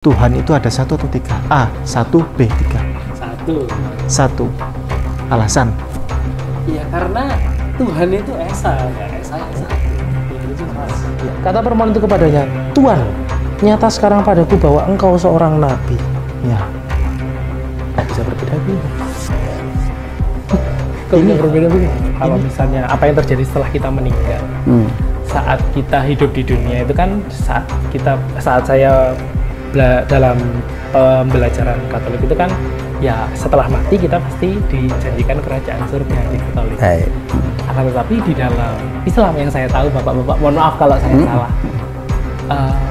Tuhan itu ada satu atau tiga? A, satu, B, tiga. Satu. Alasan? Iya, karena Tuhan itu esa, nggak esa. Tuhan itu ras. Kata permohonan itu kepadanya, Tuhan, nyata sekarang padaku bahwa engkau seorang nabi. Ya. Bisa berbeda-beda. Kok bisa berbeda-beda? Kalau misalnya apa yang terjadi setelah kita meninggal, saat kita hidup di dunia itu kan saat saya dalam pembelajaran Katolik itu kan ya setelah mati kita pasti dijanjikan kerajaan surga di Katolik. Akan tetapi di dalam Islam yang saya tahu, bapak-bapak mohon maaf kalau saya salah,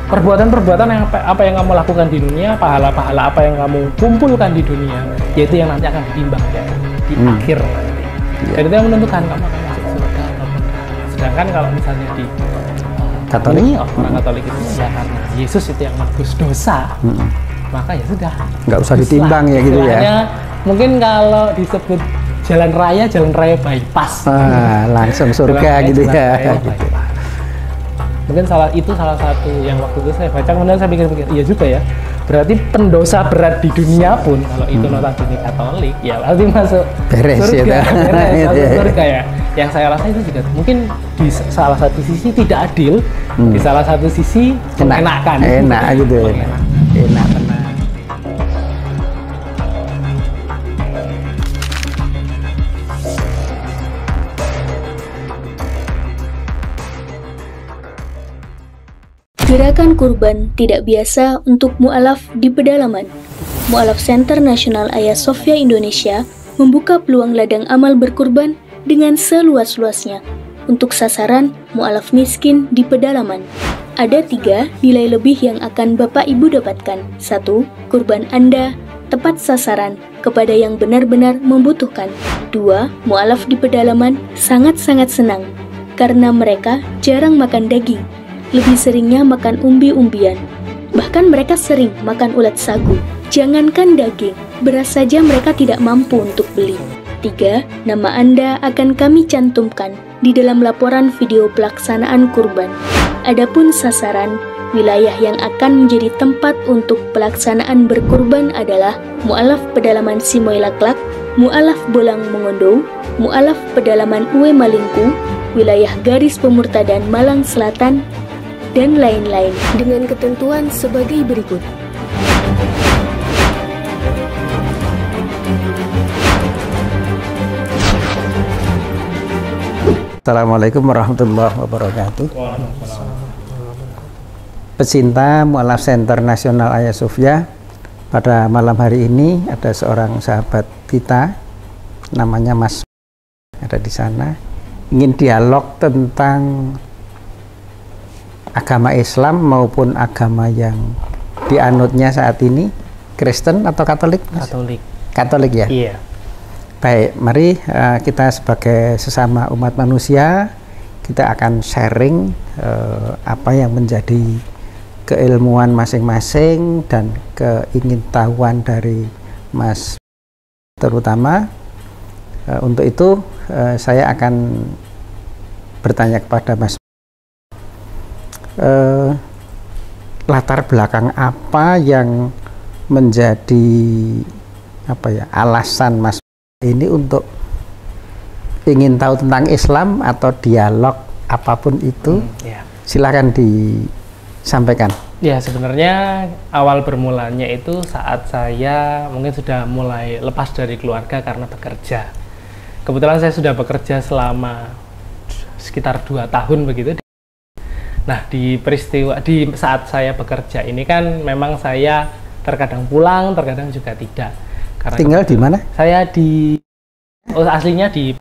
perbuatan-perbuatan yang apa yang kamu lakukan di dunia, pahala-pahala apa yang kamu kumpulkan di dunia, yaitu yang nanti akan ditimbang ya di akhir nanti. Dan itu yang menentukan kamu akan masuk surga atau enggak. Sedangkan kalau misalnya di Katolik, orang Katolik itu ya karena Yesus itu yang menebus dosa, maka ya sudah, nggak usah ditimbang ya gitu ya. Mungkin kalau disebut jalan raya bypass, langsung surga gitu ya. Mungkin salah satu yang waktu itu saya baca, kemudian saya pikir-pikir, iya juga ya. Berarti pendosa berat di dunia pun kalau itu notabene Katolik, ya pasti masuk beres surga, ya. masuk surga ya. Yang saya rasa itu juga mungkin di salah satu sisi tidak adil, di salah satu sisi mengenakan. Enak gitu ya. Enak. Gerakan kurban tidak biasa untuk mu'alaf di pedalaman. Mu'alaf Center Nasional Hagia Sophia Indonesia membuka peluang ladang amal berkurban dengan seluas-luasnya untuk sasaran mu'alaf miskin di pedalaman. Ada 3 nilai lebih yang akan Bapak Ibu dapatkan. 1. Kurban Anda tepat sasaran kepada yang benar-benar membutuhkan. 2. Mu'alaf di pedalaman sangat-sangat senang karena mereka jarang makan daging. Lebih seringnya makan umbi-umbian. Bahkan mereka sering makan ulat sagu. Jangankan daging, beras saja mereka tidak mampu untuk beli. 3. Nama Anda akan kami cantumkan di dalam laporan video pelaksanaan kurban. Adapun sasaran, wilayah yang akan menjadi tempat untuk pelaksanaan berkurban adalah Mu'alaf Pedalaman Simoy-Laklak, Mu'alaf Bolang Mongondo, Mu'alaf Pedalaman Uwe Malingku, wilayah garis pemurtadan Malang Selatan, dan lain-lain dengan ketentuan sebagai berikut. Assalamualaikum warahmatullahi wabarakatuh. Pecinta Mu'alaf Center Nasional Hagia Sophia, pada malam hari ini ada seorang sahabat kita namanya Mas, ada di sana, ingin dialog tentang agama Islam maupun agama yang dianutnya saat ini, Kristen atau Katolik? Katolik ya? Iya. Baik, mari kita sebagai sesama umat manusia, kita akan sharing apa yang menjadi keilmuan masing-masing dan keingintahuan dari Mas. Terutama untuk itu saya akan bertanya kepada Mas, latar belakang apa yang menjadi alasan Mas ini untuk ingin tahu tentang Islam atau dialog apapun itu? Silakan disampaikan. Ya, sebenarnya awal bermulanya itu saat saya mungkin sudah mulai lepas dari keluarga karena bekerja. Kebetulan saya sudah bekerja selama sekitar 2 tahun begitu. Nah, di saat saya bekerja ini kan memang saya terkadang pulang, terkadang juga tidak. Karena tinggal di mana? Saya aslinya di.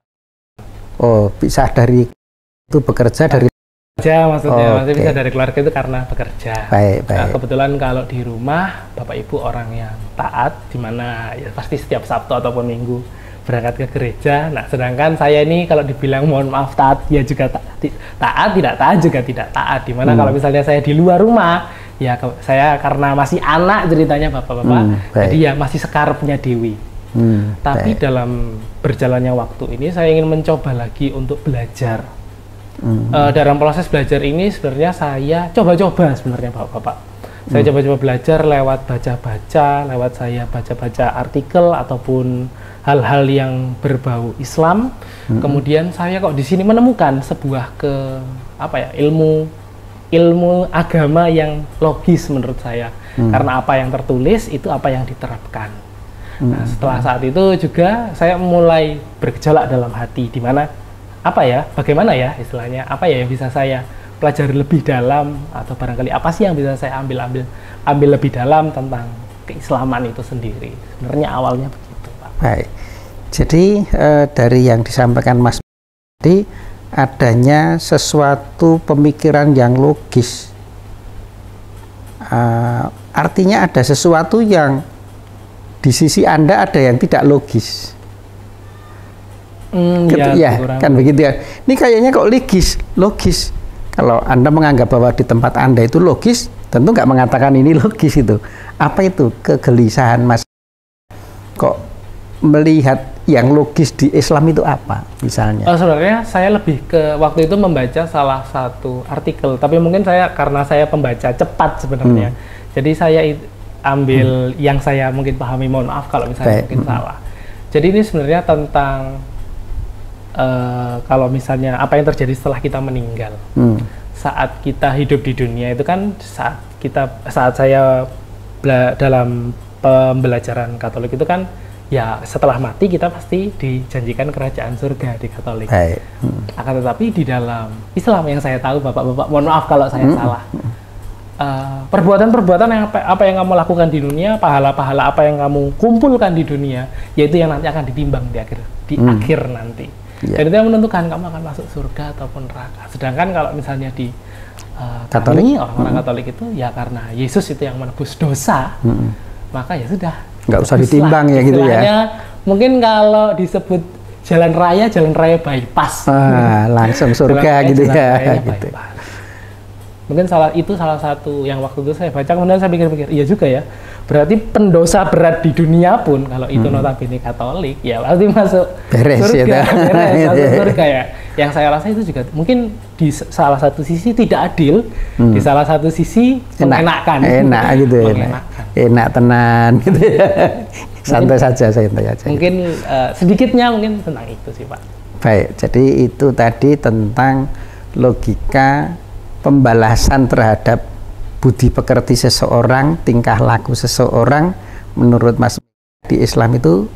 Bisa dari itu bekerja dari kerja maksudnya, masih bisa dari keluarga itu karena bekerja. Baik. Nah, kebetulan kalau di rumah Bapak Ibu orang yang taat, di mana ya pasti setiap Sabtu ataupun Minggu berangkat ke gereja. Nah, sedangkan saya ini kalau dibilang mohon maaf taat, ya juga taat, tidak taat juga tidak taat. Dimana kalau misalnya saya di luar rumah, ya saya karena masih anak ceritanya bapak-bapak, jadi ya masih sekarepnya Dewi. Tapi dalam berjalannya waktu ini saya ingin mencoba lagi untuk belajar. Dalam proses belajar ini sebenarnya saya coba-coba sebenarnya bapak-bapak Saya coba-coba belajar lewat baca-baca, lewat saya baca-baca artikel ataupun hal-hal yang berbau Islam. Kemudian saya kok di sini menemukan sebuah ilmu agama yang logis menurut saya. Karena apa yang tertulis itu apa yang diterapkan. Nah, setelah saat itu juga saya mulai bergejolak dalam hati, di mana bagaimana ya istilahnya, apa ya yang bisa saya pelajari lebih dalam, atau barangkali apa sih yang bisa saya ambil lebih dalam tentang keislaman itu sendiri. Sebenarnya awalnya begitu, Pak. Baik. Jadi dari yang disampaikan Mas tadi, adanya sesuatu pemikiran yang logis. Artinya ada sesuatu yang di sisi Anda ada yang tidak logis. Ya, kan begitu ya. Ini kayaknya kok logis. Kalau Anda menganggap bahwa di tempat Anda itu logis, tentu nggak mengatakan ini logis itu. Apa itu kegelisahan Mas? Kok melihat yang logis di Islam itu apa misalnya? Sebenarnya saya lebih ke waktu itu membaca salah satu artikel, tapi mungkin karena saya pembaca cepat sebenarnya. Jadi saya ambil yang saya mungkin pahami, mohon maaf kalau misalnya mungkin salah. Jadi ini sebenarnya tentang kalau misalnya apa yang terjadi setelah kita meninggal. Saat kita hidup di dunia itu kan saat saya dalam pembelajaran Katolik itu kan ya setelah mati kita pasti dijanjikan kerajaan surga di Katolik. Akan tetapi di dalam Islam yang saya tahu, Bapak-bapak mohon maaf kalau saya salah. Perbuatan-perbuatan yang apa yang kamu lakukan di dunia, pahala-pahala apa yang kamu kumpulkan di dunia, yaitu yang nanti akan ditimbang di akhir nanti. Dan itu yang menentukan kamu akan masuk surga ataupun neraka. Sedangkan kalau misalnya di Katolik, orang-orang Katolik itu ya karena Yesus itu yang menebus dosa, maka ya sudah. Nggak usah ditimbang ya gitu ya. Mungkin kalau disebut jalan raya bypass. Langsung surga gitu ya. Gitu. Mungkin salah satu yang waktu itu saya baca, kemudian saya pikir-pikir, iya juga ya. Berarti pendosa berat di dunia pun kalau itu notabene Katolik, ya pasti masuk surga. Masuk surga ya. Yang saya rasa itu juga mungkin di salah satu sisi tidak adil, di salah satu sisi mengenakan. Enak gitu ya. Enak tenan gitu ya. Santai saja. Mungkin sedikitnya mungkin tentang itu sih, Pak. Baik, jadi itu tadi tentang logika pembalasan terhadap budi pekerti seseorang, tingkah laku seseorang, menurut Mas di Islam itu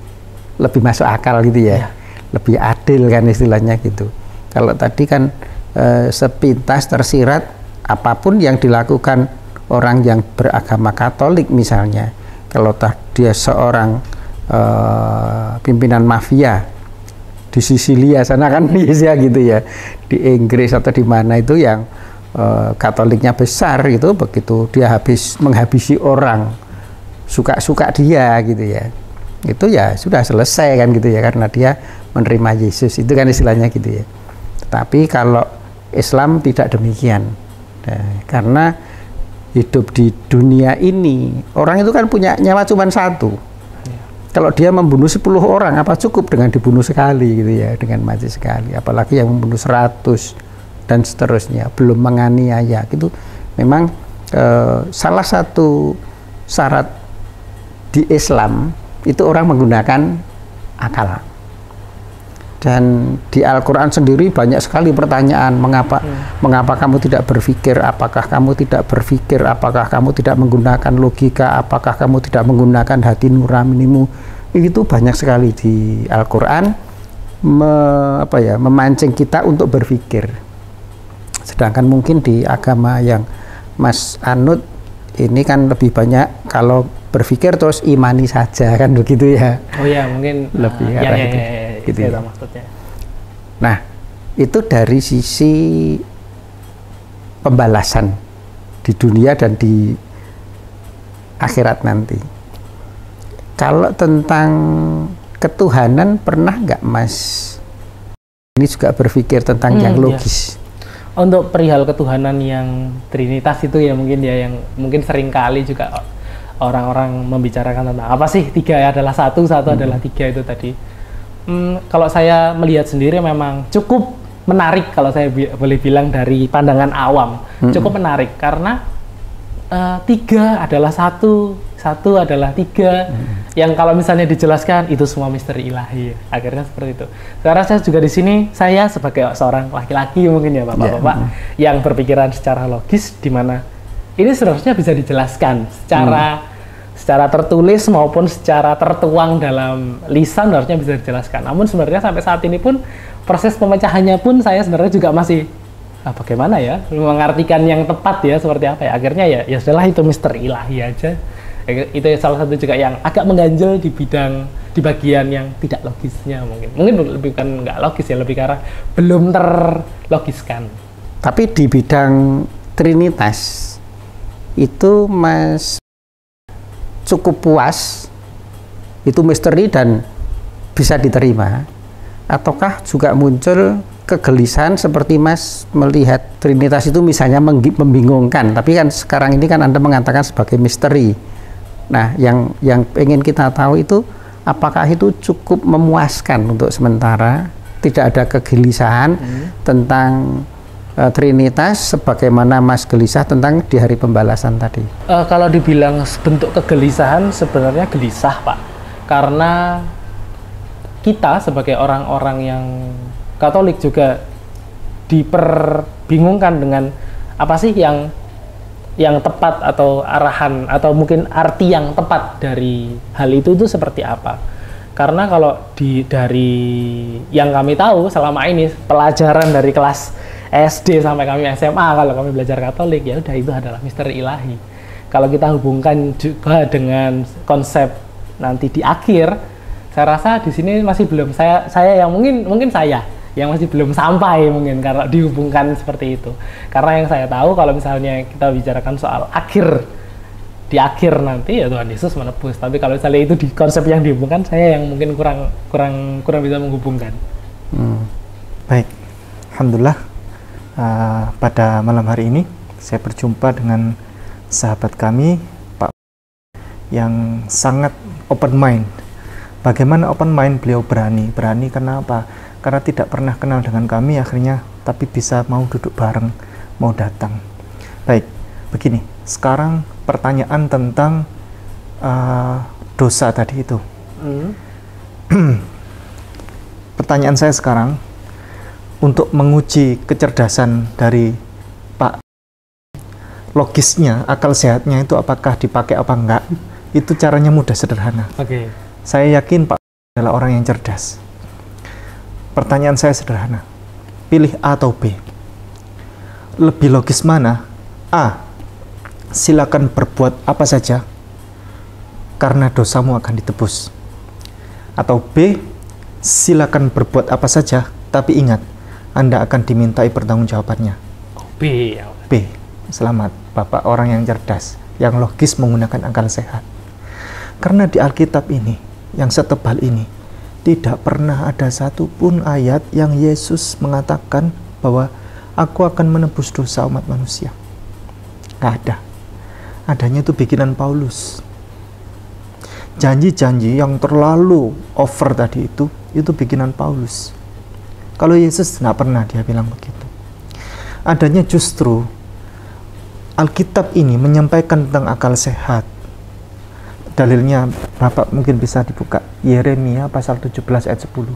lebih masuk akal gitu ya, lebih adil kan istilahnya gitu. Kalau tadi kan sepintas tersirat apapun yang dilakukan orang yang beragama Katolik misalnya, kalau dia seorang pimpinan mafia di Sisilia sana kan ya gitu ya, di Inggris atau di mana itu yang Katoliknya besar gitu, begitu dia menghabisi orang suka dia gitu ya, itu ya sudah selesai kan gitu ya, karena dia menerima Yesus, itu kan istilahnya gitu ya. Tapi kalau Islam tidak demikian, karena hidup di dunia ini orang itu kan punya nyawa cuma satu. Kalau dia membunuh 10 orang, apa cukup dengan dibunuh sekali gitu ya, dengan mati sekali, apalagi yang membunuh 100 dan seterusnya, belum menganiaya gitu. Memang salah satu syarat di Islam itu orang menggunakan akal. Dan di Al-Quran sendiri banyak sekali pertanyaan, mengapa kamu tidak berpikir, apakah kamu tidak berpikir, apakah kamu tidak menggunakan logika, apakah kamu tidak menggunakan hati nuranimu. Itu banyak sekali di Al-Quran memancing kita untuk berpikir. Sedangkan mungkin di agama yang Mas anut ini kan lebih banyak kalau berpikir terus imani saja kan begitu ya. Oh ya, mungkin lebih arah itu. Gitu ya. Maksudnya. Nah, itu dari sisi pembalasan di dunia dan di akhirat nanti. Kalau tentang ketuhanan pernah nggak Mas ini juga berpikir tentang yang logis? Ya. Untuk perihal ketuhanan yang Trinitas itu ya mungkin ya yang mungkin sering kali juga orang-orang membicarakan tentang apa sih 3 adalah 1 adalah 3 itu tadi. Kalau saya melihat sendiri memang cukup menarik kalau saya boleh bilang dari pandangan awam, cukup menarik karena tiga adalah satu, satu adalah tiga. Yang kalau misalnya dijelaskan itu semua misteri ilahi. Akhirnya seperti itu. Karena saya juga di sini, saya sebagai seorang laki-laki mungkin ya bapak-bapak yang berpikiran secara logis, di mana ini seharusnya bisa dijelaskan secara tertulis maupun secara tertuang dalam lisan, harusnya bisa dijelaskan. Namun sebenarnya sampai saat ini pun proses pemecahannya pun saya sebenarnya juga masih bagaimana ya mengartikan yang tepat ya, seperti apa ya. Akhirnya ya sudahlah, itu misteri ilahi aja. Itu salah satu juga yang agak mengganjal di bagian yang tidak logisnya, mungkin lebih bukan nggak logis ya, lebih karena belum terlogiskan. Tapi di bidang Trinitas itu Mas cukup puas, itu misteri dan bisa diterima, ataukah juga muncul kegelisahan seperti Mas melihat Trinitas itu misalnya membingungkan, tapi kan sekarang ini kan Anda mengatakan sebagai misteri. Nah, yang ingin kita tahu itu apakah itu cukup memuaskan untuk sementara, tidak ada kegelisahan tentang Trinitas sebagaimana Mas gelisah tentang di hari pembalasan tadi. Kalau dibilang bentuk kegelisahan, sebenarnya gelisah Pak, karena kita sebagai orang-orang yang Katolik juga diperbingungkan dengan apa sih yang tepat, atau arahan, atau mungkin arti yang tepat dari hal itu seperti apa. Karena kalau dari yang kami tahu selama ini, pelajaran dari kelas SD sampai kami SMA, kalau kami belajar Katolik, ya udah itu adalah misteri ilahi. Kalau kita hubungkan juga dengan konsep nanti di akhir, saya rasa di sini masih belum, saya yang mungkin saya yang masih belum sampai mungkin kalau dihubungkan seperti itu. Karena yang saya tahu kalau misalnya kita bicarakan soal di akhir nanti ya Tuhan Yesus menebus. Tapi kalau misalnya itu di konsep yang dihubungkan, saya yang mungkin kurang bisa menghubungkan. Baik, alhamdulillah pada malam hari ini saya berjumpa dengan sahabat kami Pak yang sangat open mind. Bagaimana open mind beliau berani karena apa? Karena tidak pernah kenal dengan kami akhirnya, tapi bisa mau duduk bareng, mau datang. Baik, begini, sekarang pertanyaan tentang dosa tadi itu. Pertanyaan saya sekarang, untuk menguji kecerdasan dari Pak, logisnya, akal sehatnya itu apakah dipakai apa enggak, itu caranya mudah, sederhana. Oke. Saya yakin Pak adalah orang yang cerdas. Pertanyaan saya sederhana, pilih A atau B? Lebih logis mana? A, silakan berbuat apa saja karena dosamu akan ditebus. Atau B, silakan berbuat apa saja, tapi ingat, Anda akan dimintai pertanggungjawabannya. B. B. Selamat, Bapak orang yang cerdas, yang logis menggunakan akal sehat. Karena di Alkitab ini, yang setebal ini, tidak pernah ada satupun ayat yang Yesus mengatakan bahwa aku akan menebus dosa umat manusia. Gak ada. Adanya itu bikinan Paulus. Janji-janji yang terlalu over tadi itu bikinan Paulus. Kalau Yesus tidak pernah dia bilang begitu. Adanya justru Alkitab ini menyampaikan tentang akal sehat. Dalilnya Bapak mungkin bisa dibuka Yeremia pasal 17 ayat 10.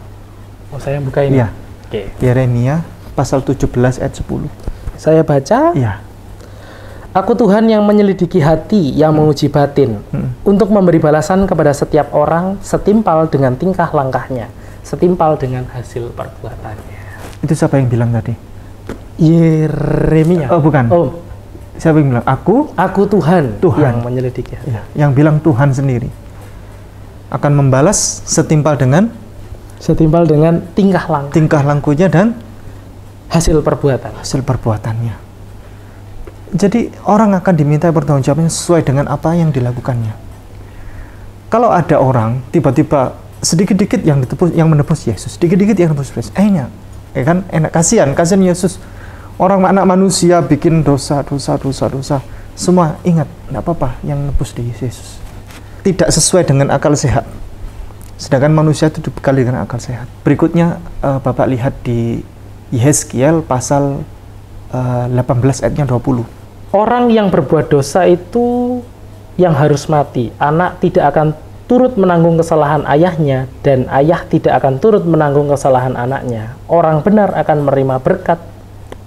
Oh, saya buka ini. Iya. Oke. Yeremia pasal 17 ayat 10. Saya baca. Iya. Aku Tuhan yang menyelidiki hati, yang menguji batin, untuk memberi balasan kepada setiap orang setimpal dengan tingkah langkahnya, setimpal dengan hasil perbuatannya. Itu siapa yang bilang tadi? Yeremia. Oh, bukan. Oh. Siapa yang bilang? Aku Tuhan yang menyelidiki. Ya, yang bilang Tuhan sendiri akan membalas setimpal dengan tingkah lakunya dan hasil perbuatannya. Jadi orang akan diminta pertanggungjawabannya sesuai dengan apa yang dilakukannya. Kalau ada orang tiba-tiba sedikit-dikit yang menebus Yesus, sedikit-dikit yang menebus Yesus, kan enak, kasihan Yesus. Orang anak manusia bikin dosa. Semua ingat, tidak apa-apa yang nebus di Yesus. Tidak sesuai dengan akal sehat. Sedangkan manusia itu dibekali dengan akal sehat. Berikutnya Bapak lihat di Yehezkiel pasal 18 ayatnya 20. orang yang berbuat dosa itu yang harus mati. Anak tidak akan turut menanggung kesalahan ayahnya, dan ayah tidak akan turut menanggung kesalahan anaknya. Orang benar akan menerima berkat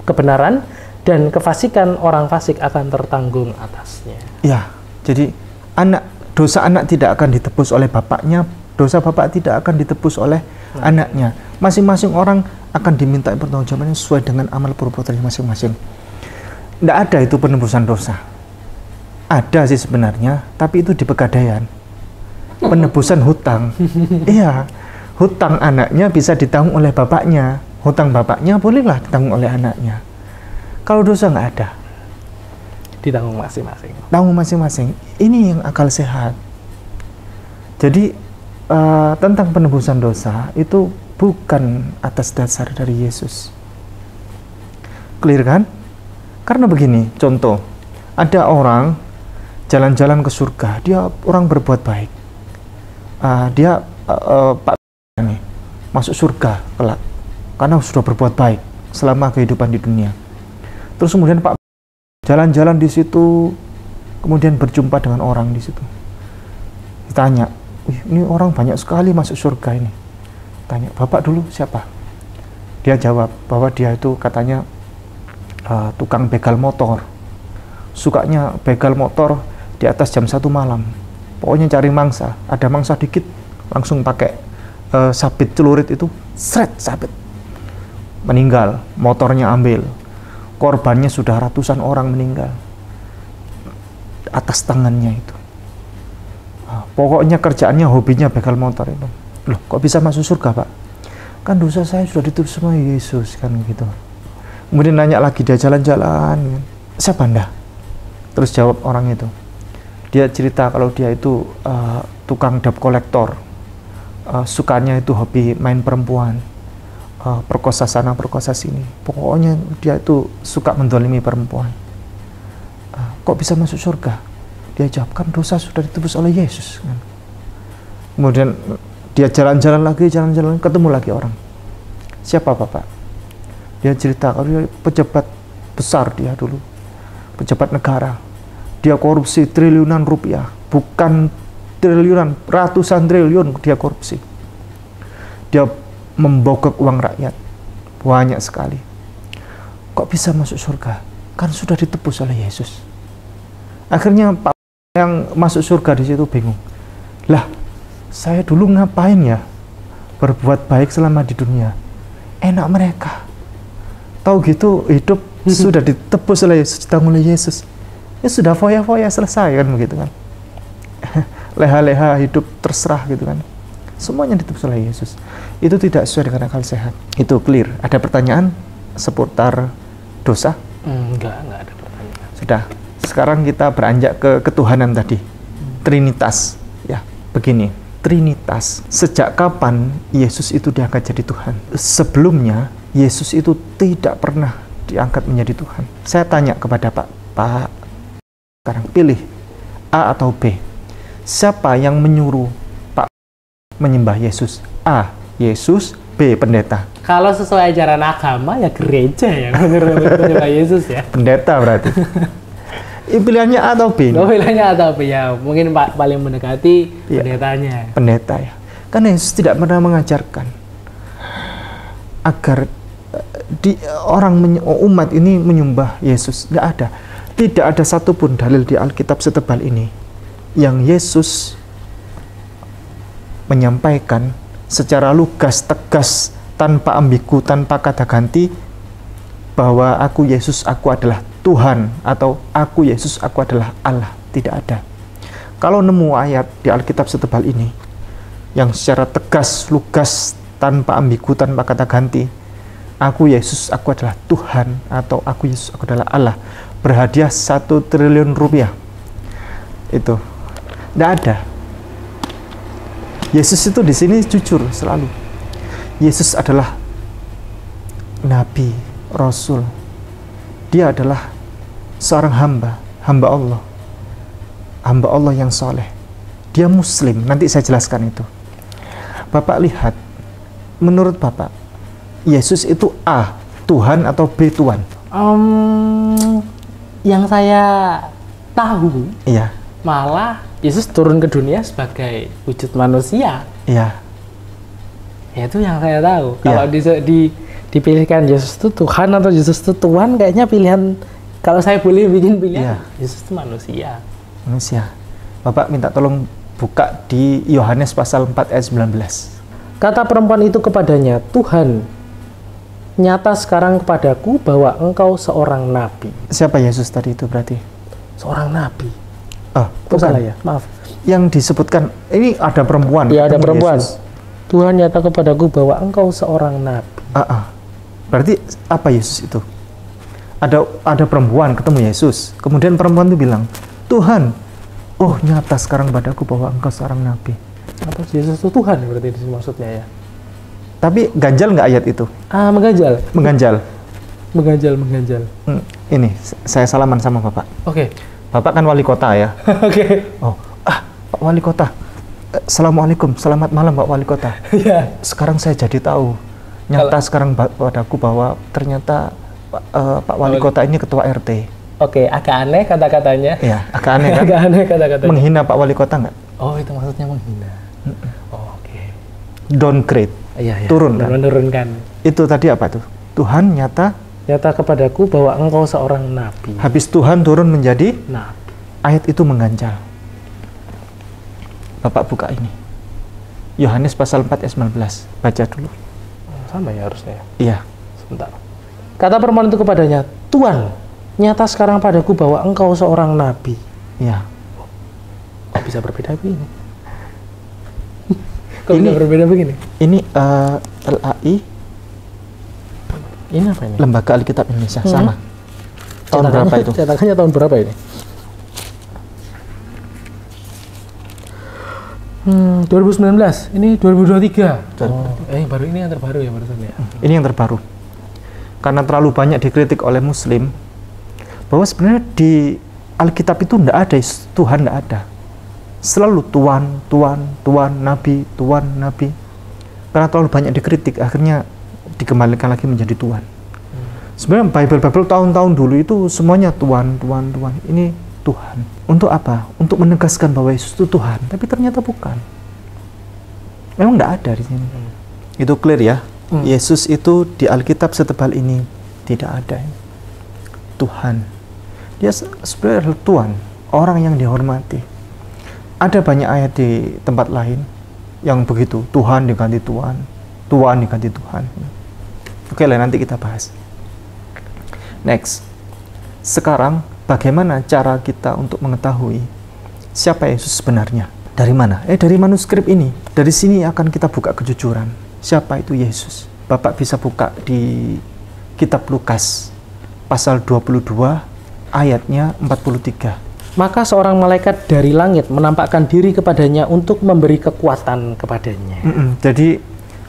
kebenaran, dan kefasikan orang fasik akan tertanggung atasnya. Ya, jadi dosa anak tidak akan ditebus oleh bapaknya, dosa bapak tidak akan ditebus oleh anaknya. Masing-masing orang akan diminta pertanggungjawabannya sesuai dengan amal perbuatannya masing-masing. Tidak ada itu penebusan dosa. Ada sih sebenarnya, tapi itu di pegadaian. Penebusan hutang. Iya, hutang anaknya bisa ditanggung oleh bapaknya, hutang bapaknya bolehlah ditanggung oleh anaknya. Kalau dosa nggak ada, Ditanggung masing-masing. tanggung masing-masing. Ini yang akal sehat. Jadi tentang penebusan dosa itu bukan atas dasar dari Yesus. Clear kan? Karena begini, contoh, ada orang jalan-jalan ke surga, dia orang berbuat baik, dia Pak nih masuk surga kelak karena sudah berbuat baik selama kehidupan di dunia. Terus kemudian Pak jalan-jalan di situ, kemudian berjumpa dengan orang di situ. Ditanya, ini orang banyak sekali masuk surga ini. Tanya, Bapak dulu siapa? Dia jawab bahwa dia itu katanya tukang begal motor. Sukanya begal motor di atas jam 1 malam. Pokoknya cari mangsa, ada mangsa dikit langsung pakai sabit celurit itu, sret sabit. Meninggal, motornya ambil. Korbannya sudah ratusan orang meninggal atas tangannya itu. Pokoknya kerjaannya, hobinya begal motor itu. Loh, kok bisa masuk surga, Pak? Kan dosa saya sudah ditebus sama Yesus, kan gitu. Kemudian nanya lagi, dia jalan-jalan, siapa Anda? Terus jawab orang itu. Dia cerita kalau dia itu tukang debt collector, sukanya itu hobi main perempuan, perkosa sana perkosa sini. Pokoknya dia itu suka mendolimi perempuan. Kok bisa masuk surga? Dia jawab, kan dosa sudah ditebus oleh Yesus. Kemudian dia jalan-jalan lagi, ketemu lagi orang. Siapa Bapak? Dia cerita kalau dia pejabat besar, dia dulu pejabat negara. Dia korupsi triliunan rupiah, bukan triliunan, ratusan triliun dia korupsi. Dia membokok uang rakyat banyak sekali. Kok bisa masuk surga? Kan sudah ditebus oleh Yesus. Akhirnya Pak yang masuk surga di situ bingung. Lah, saya dulu ngapain ya berbuat baik selama di dunia? Enak mereka. Tahu gitu hidup sudah ditebus oleh Yesus, ditanggung oleh Yesus. Ya sudah foya-foya selesai kan begitu kan. Leha-leha hidup terserah gitu kan. Semuanya ditebus oleh Yesus. Itu tidak sesuai dengan akal sehat. Itu clear. Ada pertanyaan seputar dosa? Enggak ada pertanyaan. Sudah. Sekarang kita beranjak ke ketuhanan tadi. Trinitas. Ya, begini. Trinitas. Sejak kapan Yesus itu diangkat jadi Tuhan? Sebelumnya Yesus itu tidak pernah diangkat menjadi Tuhan. Saya tanya kepada Pak, sekarang pilih A atau B. Siapa yang menyuruh Pak menyembah Yesus? A, Yesus, B, pendeta. Kalau sesuai ajaran agama ya gereja yang menyembah Yesus ya. Pendeta berarti. Pilihannya A atau B? Pilihannya A atau B ya. Mungkin paling mendekati pendetanya. Pendeta ya. Karena Yesus tidak pernah mengajarkan agar umat ini menyembah Yesus. Tidak ada. Tidak ada satupun dalil di Alkitab setebal ini yang Yesus menyampaikan secara lugas, tegas, tanpa ambigu, tanpa kata ganti bahwa aku Yesus, aku adalah Tuhan, atau aku Yesus, aku adalah Allah. Tidak ada. Kalau nemu ayat di Alkitab setebal ini yang secara tegas, lugas, tanpa ambigu, tanpa kata ganti, aku Yesus, aku adalah Tuhan, atau aku Yesus, aku adalah Allah, berhadiah 1 triliun rupiah, itu tidak ada. Yesus itu di sini jujur selalu. Yesus adalah Nabi, Rasul. Dia adalah seorang hamba Allah, hamba Allah yang soleh. Dia Muslim. Nanti saya jelaskan itu. Bapak lihat, menurut Bapak, Yesus itu A, Tuhan, atau B, Tuhan? yang saya tahu Iya. malah Yesus turun ke dunia sebagai wujud manusia. Iya. Ya, itu yang saya tahu. Iya. Kalau dipilihkan Yesus itu Tuhan atau Yesus itu Tuhan, kayaknya pilihan, kalau saya boleh bikin pilihan, Iya. Yesus itu manusia. Manusia. Bapak minta tolong buka di Yohanes pasal 4 ayat 19. Kata perempuan itu kepadanya, Tuhan, nyata sekarang kepadaku bahwa engkau seorang nabi. Siapa Yesus tadi itu berarti? Seorang nabi. Oh, Itu bukan. salah ya? Maaf. Yang disebutkan ini ada perempuan. Ya, ada ketemu perempuan. Yesus. Tuhan nyata kepadaku bahwa engkau seorang nabi. Berarti apa Yesus itu? Ada perempuan ketemu Yesus. Kemudian perempuan itu bilang, Tuhan, oh nyata sekarang padaku bahwa engkau seorang nabi. Apa Yesus itu Tuhan berarti itu maksudnya ya? Tapi ganjal nggak ayat itu? Mengganjal. Mengganjal. Mengganjal. Ini saya salaman sama Bapak. Oke. Bapak kan wali kota ya. Oke. Oh, Pak Wali Kota. Assalamualaikum, selamat malam Pak Wali Kota. Iya. Sekarang saya jadi tahu, nyata sekarang padaku bahwa ternyata Pak Wali Kota ini ketua RT. Oke, agak aneh kata-katanya. Iya, agak aneh kan? Agak aneh kata-katanya. Menghina Pak Wali Kota nggak? Oh, itu maksudnya menghina. Oh, oke. Downgrade, Iya. turun kan? Menurunkan. Itu tadi apa tuh? Tuhan nyata, Kepadaku bahwa engkau seorang nabi. habis Tuhan turun menjadi, Nabi. ayat itu mengganjal. Bapak buka ini. Yohanes pasal 4 ayat 19. Baca dulu. Sama ya harusnya. Iya. Sebentar. Kata perempuan itu kepadanya, Tuhan, nyata sekarang padaku bahwa engkau seorang nabi. Iya. Kok bisa berbeda begini? Kok bisa berbeda begini? Ini LAI, Ini apa ini? Lembaga Alkitab Indonesia, sama. Tahun berapa itu? Cetakannya tahun berapa ini? 2019. Ini 2023. Baru ini yang terbaru ya barusan ya. Ini yang terbaru. Karena terlalu banyak dikritik oleh Muslim, bahwa sebenarnya di Alkitab itu tidak ada Tuhan, tidak ada. Selalu Tuhan, Nabi, Tuhan, Nabi. Karena terlalu banyak dikritik, akhirnya dikembalikan lagi menjadi Tuhan. Sebenarnya Bible tahun-tahun dulu itu semuanya Tuhan. Ini Tuhan. Untuk apa? Untuk menegaskan bahwa Yesus itu Tuhan. Tapi ternyata bukan. Memang tidak ada di sini. Itu clear ya. Yesus itu di Alkitab setebal ini tidak ada. Tuhan. Dia sebenarnya adalah Tuhan. Orang yang dihormati. Ada banyak ayat di tempat lain yang begitu. Tuhan diganti Tuhan. Tuhan diganti Tuhan. Oke lah, nanti kita bahas. Next. Sekarang, bagaimana cara kita untuk mengetahui siapa Yesus sebenarnya? Dari mana? Dari manuskrip ini. Dari sini akan kita buka kejujuran. Siapa itu Yesus? Bapak bisa buka di kitab Lukas, pasal 22, ayatnya 43. Maka seorang malaikat dari langit menampakkan diri kepadanya untuk memberi kekuatan kepadanya. Jadi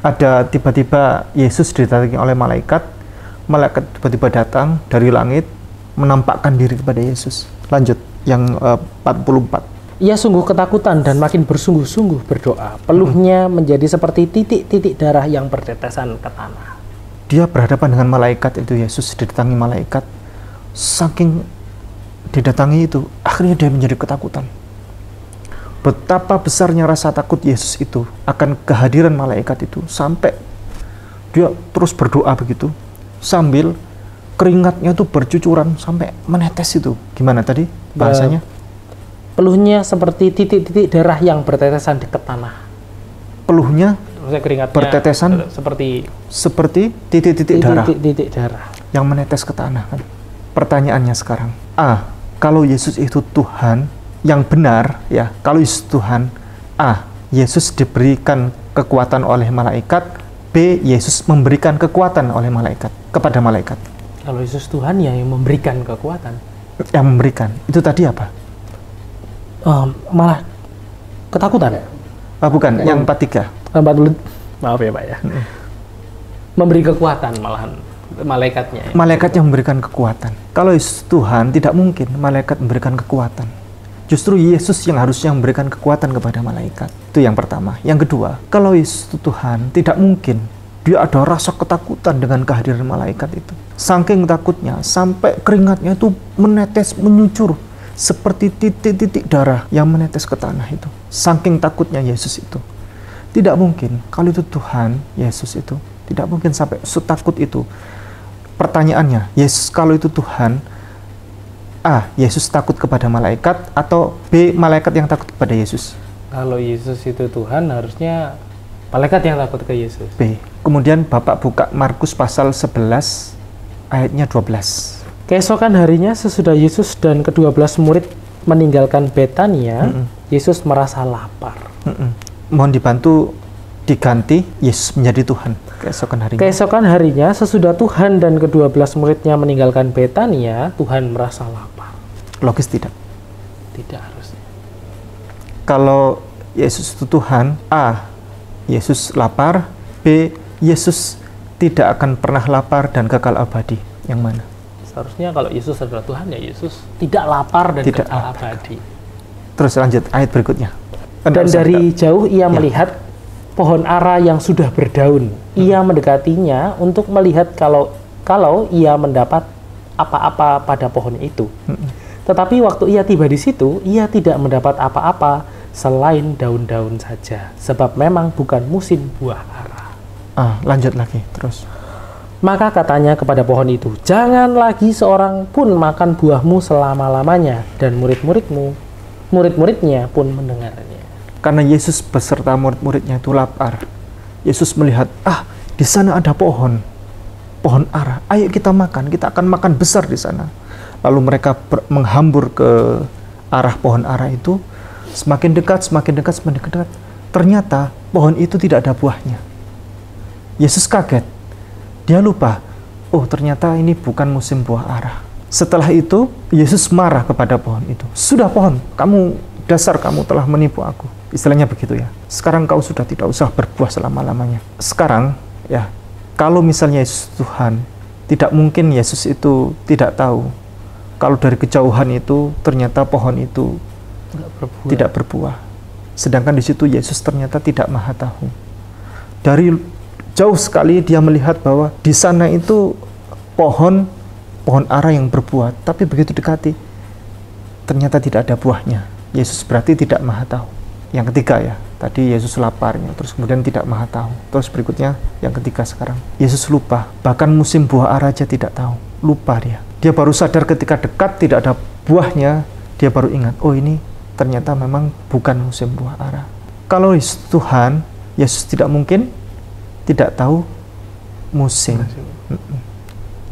ada tiba-tiba Yesus didatangi oleh malaikat tiba-tiba datang dari langit menampakkan diri kepada Yesus. Lanjut, yang 44. Ia sungguh ketakutan dan makin bersungguh-sungguh berdoa. Peluhnya menjadi seperti titik-titik darah yang bertetesan ke tanah. Dia berhadapan dengan malaikat itu, Yesus didatangi malaikat. Saking didatangi itu, akhirnya dia menjadi ketakutan. Betapa besarnya rasa takut Yesus itu akan kehadiran malaikat itu, sampai dia terus berdoa begitu, sambil keringatnya itu bercucuran sampai menetes itu. Gimana tadi bahasanya? Peluhnya seperti titik-titik darah yang bertetesan ke tanah. Peluhnya Maksudnya keringatnya bertetesan seperti titik-titik darah titik darah yang menetes ke tanah kan. Pertanyaannya sekarang, kalau Yesus itu Tuhan yang benar ya, kalau Yesus Tuhan, Yesus diberikan kekuatan oleh malaikat, B, Yesus memberikan kekuatan oleh malaikat kepada malaikat. Kalau Yesus Tuhan ya yang memberikan kekuatan. Yang memberikan itu tadi apa? Malah ketakutan. Bukan, yang 43. 40. Maaf ya Pak ya. Memberi kekuatan malahan malaikatnya. Ya. Malaikat yang memberikan kekuatan. Kalau Yesus Tuhan, tidak mungkin malaikat memberikan kekuatan. Justru Yesus yang harusnya memberikan kekuatan kepada malaikat. Itu yang pertama. Yang kedua, kalau Yesus itu Tuhan, tidak mungkin dia ada rasa ketakutan dengan kehadiran malaikat itu. Saking takutnya, sampai keringatnya itu menetes, menyucur seperti titik-titik darah yang menetes ke tanah itu. Saking takutnya Yesus itu. Tidak mungkin kalau itu Tuhan, Yesus itu tidak mungkin sampai setakut itu. Pertanyaannya, Yesus kalau itu Tuhan, A, Yesus takut kepada malaikat, atau B, malaikat yang takut kepada Yesus? Kalau Yesus itu Tuhan, harusnya malaikat yang takut ke Yesus. B. Kemudian Bapak buka Markus pasal 11 ayatnya 12. Keesokan harinya sesudah Yesus dan ke-12 murid meninggalkan Betania, Yesus merasa lapar. Mohon dibantu diganti Yesus menjadi Tuhan keesokan harinya. Keesokan harinya sesudah Tuhan dan ke-12 muridnya meninggalkan Betania, Tuhan merasa lapar. Logis tidak? Tidak harusnya. Kalau Yesus itu Tuhan, A, Yesus lapar, B, Yesus tidak akan pernah lapar dan kekal abadi. Yang mana? Seharusnya kalau Yesus adalah Tuhan, ya Yesus tidak lapar dan Tidak kekal lapar. abadi. Terus lanjut ayat berikutnya. Dan dari jauh ia melihat pohon ara yang sudah berdaun. Ia mendekatinya untuk melihat kalau ia mendapat apa-apa pada pohon itu. Tetapi waktu ia tiba di situ, ia tidak mendapat apa-apa selain daun-daun saja, sebab memang bukan musim buah ara. Lanjut lagi, terus. Maka katanya kepada pohon itu, jangan lagi seorang pun makan buahmu selama-lamanya. Dan murid-muridnya pun mendengarnya. Karena Yesus beserta murid-muridnya itu lapar. Yesus melihat, di sana ada pohon ara. Ayo kita makan, kita akan makan besar di sana. Lalu mereka menghambur ke arah pohon ara itu. Semakin dekat. Ternyata pohon itu tidak ada buahnya. Yesus kaget. Dia lupa, ternyata ini bukan musim buah ara. Setelah itu, Yesus marah kepada pohon itu. Sudah pohon, kamu telah menipu aku. Istilahnya begitu ya. Sekarang kau sudah tidak usah berbuah selama-lamanya. Sekarang, ya, kalau misalnya Yesus Tuhan, tidak mungkin Yesus itu tidak tahu. Kalau dari kejauhan itu, ternyata pohon itu tidak berbuah. Sedangkan di situ Yesus ternyata tidak maha tahu. Dari jauh sekali dia melihat bahwa di sana itu pohon ara yang berbuah, tapi begitu dekati ternyata tidak ada buahnya. Yesus berarti tidak maha tahu. Yang ketiga ya, tadi Yesus laparnya, terus kemudian tidak maha tahu. Terus berikutnya yang ketiga sekarang, Yesus lupa, bahkan musim buah ara aja tidak tahu. Lupa dia. Dia baru sadar ketika dekat tidak ada buahnya, dia baru ingat, ini ternyata memang bukan musim buah ara. Kalau Yesus Tuhan, Yesus tidak mungkin tidak tahu musim.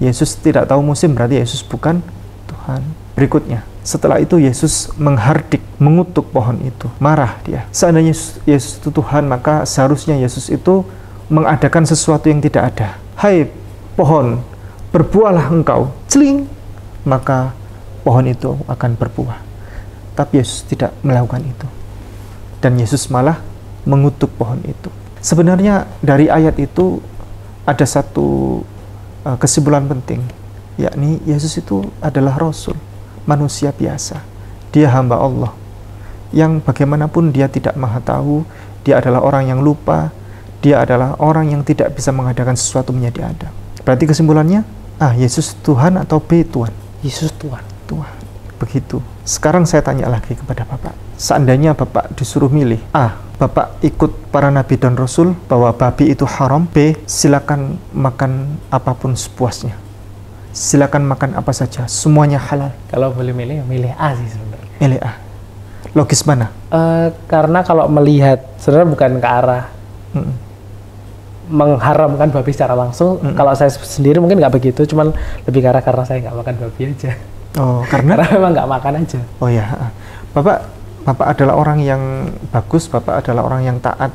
Yesus tidak tahu musim, berarti Yesus bukan Tuhan. Berikutnya, setelah itu Yesus menghardik, mengutuk pohon itu, marah dia. Seandainya Yesus itu Tuhan, maka seharusnya Yesus itu mengadakan sesuatu yang tidak ada. Hai pohon, berbuahlah engkau, celing, maka pohon itu akan berbuah. Tapi Yesus tidak melakukan itu. Dan Yesus malah mengutuk pohon itu. Sebenarnya dari ayat itu ada satu kesimpulan penting, yakni Yesus itu adalah Rasul, manusia biasa. Dia hamba Allah, yang bagaimanapun dia tidak maha tahu, dia adalah orang yang lupa, dia adalah orang yang tidak bisa mengadakan sesuatu menjadi ada. Berarti kesimpulannya, Yesus Tuhan atau B Tuhan? Yesus Tuhan. Tuhan. Begitu. Sekarang saya tanya lagi kepada Bapak. Seandainya Bapak disuruh milih, A, Bapak ikut para nabi dan rasul bahwa babi itu haram, B, silakan makan apapun sepuasnya. Silakan makan apa saja, semuanya halal. Kalau boleh milih A sih sebenarnya. Milih A. Logis mana? Karena kalau melihat, sebenarnya bukan ke arah mengharamkan babi secara langsung. Kalau saya sendiri mungkin nggak begitu, cuman lebih ke arah karena saya nggak makan babi aja. Karena memang nggak makan aja. Bapak adalah orang yang bagus, Bapak adalah orang yang taat,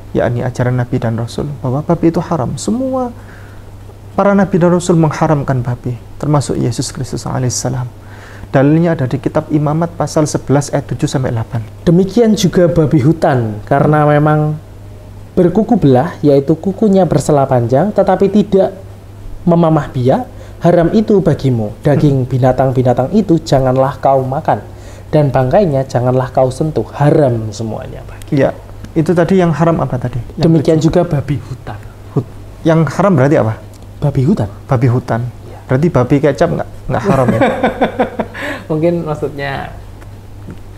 yakni ajaran Nabi dan Rasul, bahwa babi itu haram. Semua para Nabi dan Rasul mengharamkan babi, termasuk Yesus Kristus alaihissalam. Dalilnya ada di kitab Imamat pasal 11 ayat 7-8. Demikian juga babi hutan, karena memang berkuku belah, yaitu kukunya bersela panjang, tetapi tidak memamah biak, haram itu bagimu. Daging binatang-binatang itu janganlah kau makan, dan bangkainya janganlah kau sentuh. Haram semuanya bagi. Ya, itu tadi yang haram apa tadi? Demikian juga babi hutan. Yang haram berarti apa? Babi hutan. Babi hutan. Berarti babi kecap nggak haram ya? Mungkin maksudnya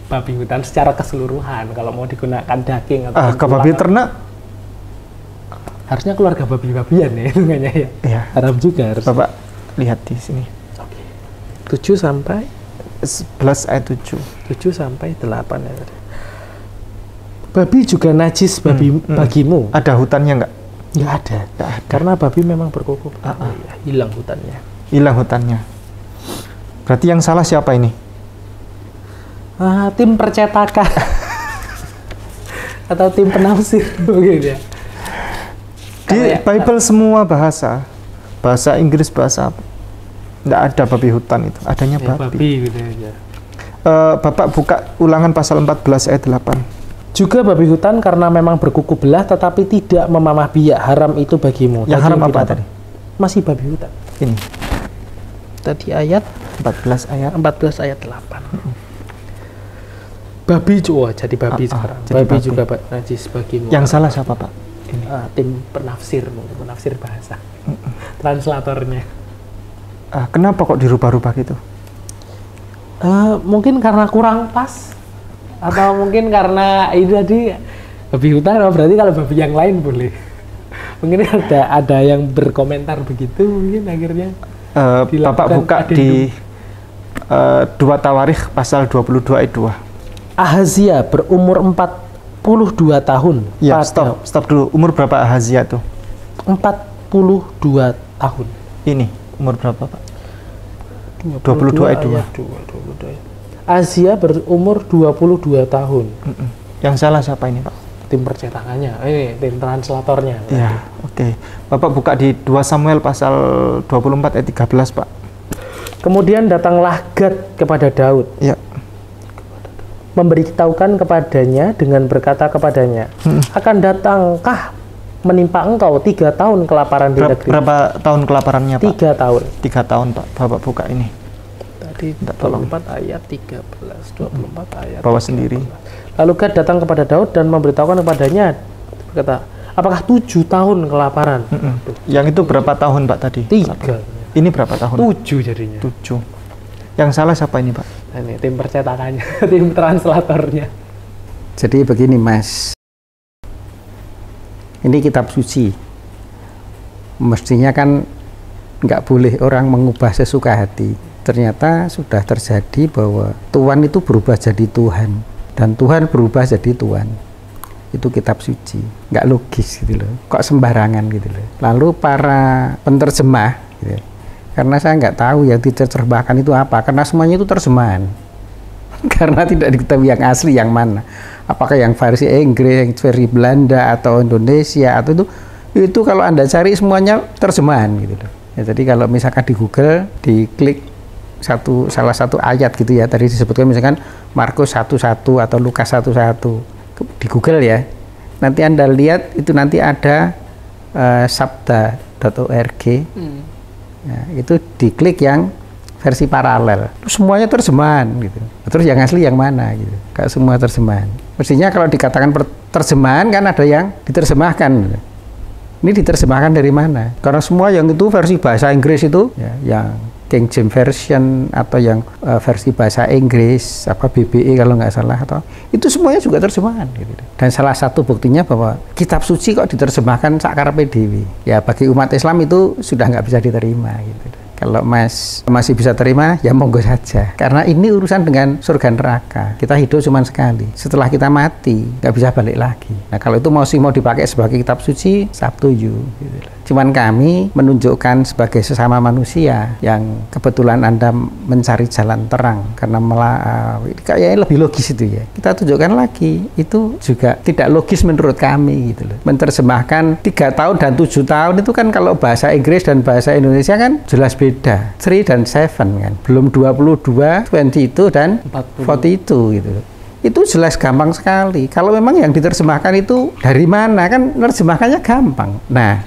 babi hutan secara keseluruhan kalau mau digunakan daging atau Ke babi ternak? harusnya keluarga babi-babian ya hitungannya ya. Iya. Haram juga harus. Bapak lihat di sini. 7 sampai 11 ayat 7. 7 sampai 8 ya tadi. Babi juga najis bagimu. Ada hutannya nggak? Nggak ada. Karena babi memang berkuku. Ya, hilang hutannya. Hilang hutannya. Berarti yang salah siapa ini? Tim percetakan atau tim penafsir begitu ya. Di Bible semua bahasa Inggris, bahasa apa? Nggak ada babi hutan itu, adanya Ya, babi. babi gitu ya. Bapak buka Ulangan pasal 14 ayat 8. Juga babi hutan karena memang berkuku belah tetapi tidak memamah biak, haram itu bagimu. Yang haram apa binatang. tadi? Masih babi hutan. Ini Tadi ayat 14 ayat. 14 ayat 8. Babi juga jadi babi sekarang. jadi Babi babi. juga najis bagimu. Yang salah siapa, Pak? Ini. Tim penafsir, mungkin penafsir bahasa. Translatornya. Kenapa kok dirubah-rubah gitu? Mungkin karena kurang pas atau mungkin karena itu tadi babi hutan, berarti kalau babi yang lain boleh. Mungkin ada yang berkomentar begitu mungkin akhirnya. Bapak buka di 2 Tawarikh pasal 22 ayat 2. Ahazia berumur 42 tahun. Ya, stop dulu. Umur berapa Ahazia tuh? 42 tahun. Ini umur berapa, Pak? 22 ayat 2. 22 ayat. Ahazia berumur 22 tahun. Yang salah siapa ini, Pak? Tim percetakannya, ini tim translatornya. Ya, oke. Bapak buka di 2 Samuel pasal 24 ayat 13, Pak. Kemudian datanglah Gad kepada Daud, Ya. memberitahukan kepadanya dengan berkata kepadanya, akan datangkah menimpa engkau 3 tahun kelaparan di negeri? Berapa tahun kelaparannya, Pak? 3 tahun. 3 tahun, Pak. Bapak buka ini. Tadi tolong. 24 ayat 13, 24 ayat. Bawa sendiri. Lalu Gad datang kepada Daud dan memberitahukan kepadanya, berkata, apakah 7 tahun kelaparan? Yang itu berapa tahun, Pak, tadi? 3. Ini berapa tahun? 7 jadinya. 7. Yang salah siapa ini, Pak? Nah, ini tim percetakannya, tim translatornya. Jadi begini, Mas. Ini kitab suci. Mestinya kan nggak boleh orang mengubah sesuka hati. Ternyata sudah terjadi bahwa Tuhan itu berubah jadi Tuhan. Dan Tuhan berubah jadi Tuhan. Itu kitab suci. Nggak logis gitu loh. Kok sembarangan gitu loh. Lalu para penterjemah, gitu, karena saya nggak tahu yang diterjemahkan itu apa. Karena semuanya itu terjemahan. Karena tidak diketahui yang asli yang mana. Apakah yang versi Inggris, yang versi Belanda, atau Indonesia, atau itu kalau Anda cari semuanya terjemahan gitu loh. Ya, jadi kalau misalkan di Google, diklik salah satu ayat gitu ya, tadi disebutkan misalkan Markus 1:1 atau Lukas 1:1 di Google ya, nanti Anda lihat itu nanti ada sabda.org, ya, itu diklik yang versi paralel, semuanya terjemahan gitu. Terus yang asli yang mana gitu? Kayak semua terjemahan. Mestinya kalau dikatakan terjemahan kan ada yang diterjemahkan. Ini diterjemahkan dari mana? Karena semua yang itu versi bahasa Inggris itu, ya, yang King James Version atau yang versi bahasa Inggris, apa BBE kalau nggak salah, atau itu semuanya juga terjemahan. Gitu. Dan salah satu buktinya bahwa kitab suci kok diterjemahkan sakarepe dhewe. Ya bagi umat Islam itu sudah nggak bisa diterima. Gitu. Kalau Mas masih bisa terima, ya monggo saja. Karena ini urusan dengan surga neraka. Kita hidup cuma sekali. Setelah kita mati, nggak bisa balik lagi. Nah kalau itu mau dipakai sebagai kitab suci, up to you. Gitu. Cuman kami menunjukkan sebagai sesama manusia yang kebetulan Anda mencari jalan terang. Karena kayaknya lebih logis itu ya. Kita tunjukkan lagi, itu juga tidak logis menurut kami. Gitu loh. Menerjemahkan 3 tahun dan 7 tahun itu kan kalau bahasa Inggris dan bahasa Indonesia kan jelas beda. 3 dan 7 kan. Belum 22, 22 dan 42 gitu. Itu jelas gampang sekali. Kalau memang yang diterjemahkan itu dari mana kan nerjemahkannya gampang. Nah,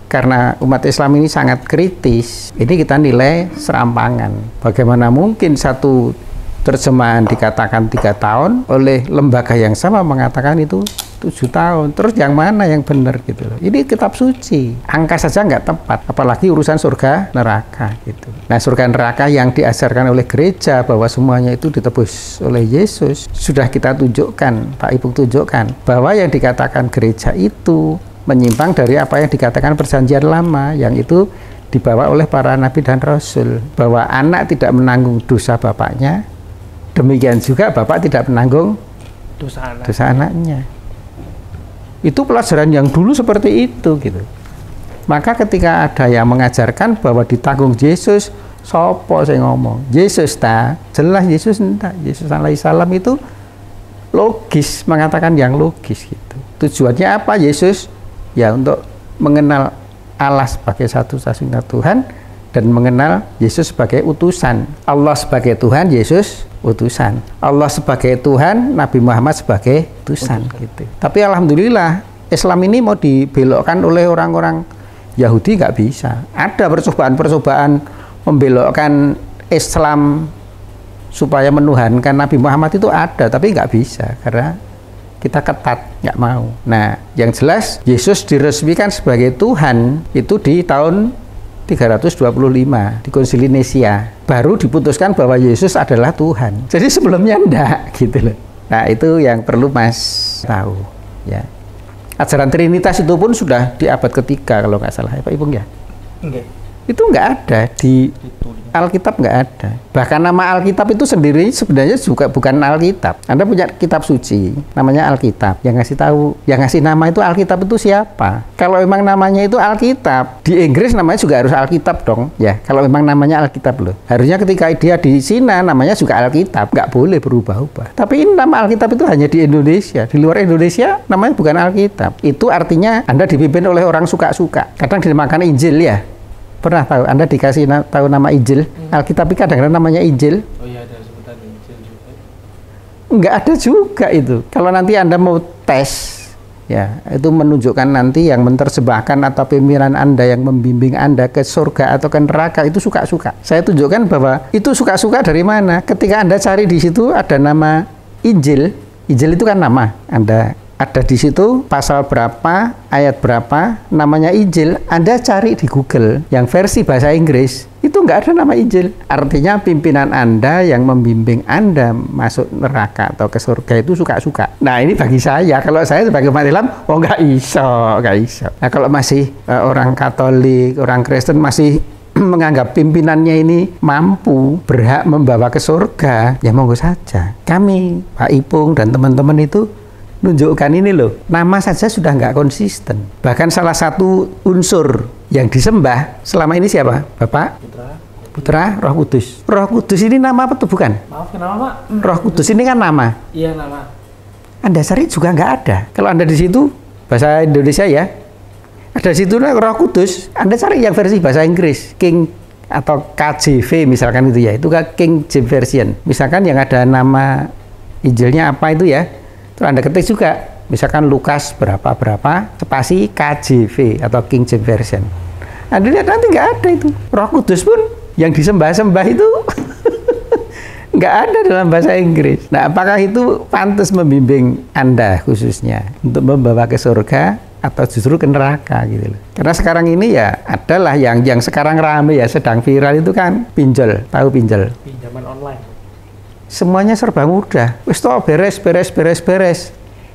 karena umat Islam ini sangat kritis, ini kita nilai serampangan. Bagaimana mungkin satu terjemahan dikatakan 3 tahun oleh lembaga yang sama mengatakan itu 7 tahun. Terus yang mana yang benar gitu loh. Ini kitab suci. Angka saja nggak tepat, apalagi urusan surga neraka gitu. Nah, surga neraka yang diajarkan oleh gereja bahwa semuanya itu ditebus oleh Yesus, sudah kita tunjukkan, Pak Ibu tunjukkan bahwa yang dikatakan gereja itu menyimpang dari apa yang dikatakan perjanjian lama, yang itu dibawa oleh para nabi dan rasul, bahwa anak tidak menanggung dosa bapaknya, demikian juga bapak tidak menanggung dosa anaknya. Itu pelajaran yang dulu seperti itu gitu. Maka ketika ada yang mengajarkan bahwa ditanggung Yesus, sopo saya ngomong Yesus tak jelas, Yesus enggak. Yesus alaihissalam itu logis, mengatakan yang logis gitu. Tujuannya apa Yesus? Ya untuk mengenal Allah sebagai satu-satunya Tuhan dan mengenal Yesus sebagai utusan. Allah sebagai Tuhan, Yesus utusan. Allah sebagai Tuhan, Nabi Muhammad sebagai utusan gitu. Tapi alhamdulillah Islam ini mau dibelokkan oleh orang-orang Yahudi nggak bisa. Ada percobaan-percobaan membelokkan Islam supaya menuhankan Nabi Muhammad itu ada, tapi nggak bisa karena kita ketat, nggak mau. Nah, yang jelas Yesus diresmikan sebagai Tuhan itu di tahun 325 di Konsili Nicea. Baru diputuskan bahwa Yesus adalah Tuhan. Jadi sebelumnya enggak gitu loh. Nah, itu yang perlu Mas tahu ya. Ajaran Trinitas itu pun sudah di abad ketiga kalau nggak salah ya Pak Ibu ya. Enggak. Itu nggak ada di Alkitab, nggak ada. Bahkan nama Alkitab itu sendiri sebenarnya juga bukan Alkitab. Anda punya kitab suci, namanya Alkitab. Yang ngasih tahu, yang ngasih nama itu Alkitab itu siapa? Kalau memang namanya itu Alkitab, di Inggris namanya juga harus Alkitab dong. Ya, kalau memang namanya Alkitab loh. Harusnya ketika dia di Cina namanya juga Alkitab, nggak boleh berubah-ubah. Tapi ini nama Alkitab itu hanya di Indonesia. Di luar Indonesia namanya bukan Alkitab. Itu artinya Anda dipimpin oleh orang suka-suka. Kadang dinamakan Injil ya. Pernah tahu? Anda dikasih tahu nama Injil? Alkitab kadang-kadang namanya Injil. Oh iya, ada sebutan Injil juga. Enggak ada juga itu. Kalau nanti Anda mau tes, ya itu menunjukkan nanti yang menerjemahkan atau pimpinan Anda yang membimbing Anda ke surga atau ke neraka itu suka-suka. Saya tunjukkan bahwa itu suka-suka dari mana. Ketika Anda cari di situ ada nama Injil. Injil itu kan nama. Anda ada di situ pasal berapa, ayat berapa, namanya Injil. Anda cari di Google yang versi bahasa Inggris, itu nggak ada nama Injil. Artinya pimpinan Anda yang membimbing Anda masuk neraka atau ke surga itu suka-suka. Nah ini bagi saya, kalau saya sebagai umat Islam, oh nggak iso. Nah kalau masih orang Katolik, orang Kristen masih menganggap pimpinannya ini mampu, berhak membawa ke surga, ya monggo saja. Kami, Pak Ipung dan teman-teman itu nunjukkan ini loh, nama saja sudah nggak konsisten. Bahkan salah satu unsur yang disembah selama ini siapa? Bapak? Putra, Roh Kudus. Roh Kudus ini nama apa tuh bukan? Maaf, kenapa Pak? Roh Kudus ini kan nama. Iya, nama. Anda cari juga nggak ada. Kalau Anda di situ, bahasa Indonesia ya, ada di situ Roh Kudus, Anda cari yang versi bahasa Inggris, King atau KJV misalkan itu ya, itu kan King James Version. Misalkan yang ada nama Injilnya apa itu ya, terus Anda ketik juga, misalkan Lukas berapa-berapa, spasi KJV atau King James Version. Anda lihat nanti nggak ada itu. Roh Kudus pun yang disembah-sembah itu nggak ada dalam bahasa Inggris. Nah, apakah itu pantas membimbing Anda khususnya untuk membawa ke surga atau justru ke neraka gitu loh. Karena sekarang ini ya adalah yang sekarang rame ya, sedang viral itu kan pinjol. Tahu pinjol? Pinjaman online. Semuanya serba mudah. Wis toh beres.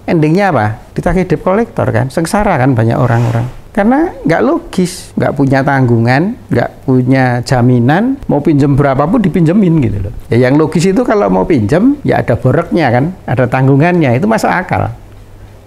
Endingnya apa? Ditagih debt collector kan. Sengsara kan banyak orang-orang. Karena nggak logis, nggak punya tanggungan, nggak punya jaminan, mau pinjem berapapun dipinjemin gitu loh. Ya yang logis itu kalau mau pinjem, ya ada boreknya kan, ada tanggungannya, itu masuk akal.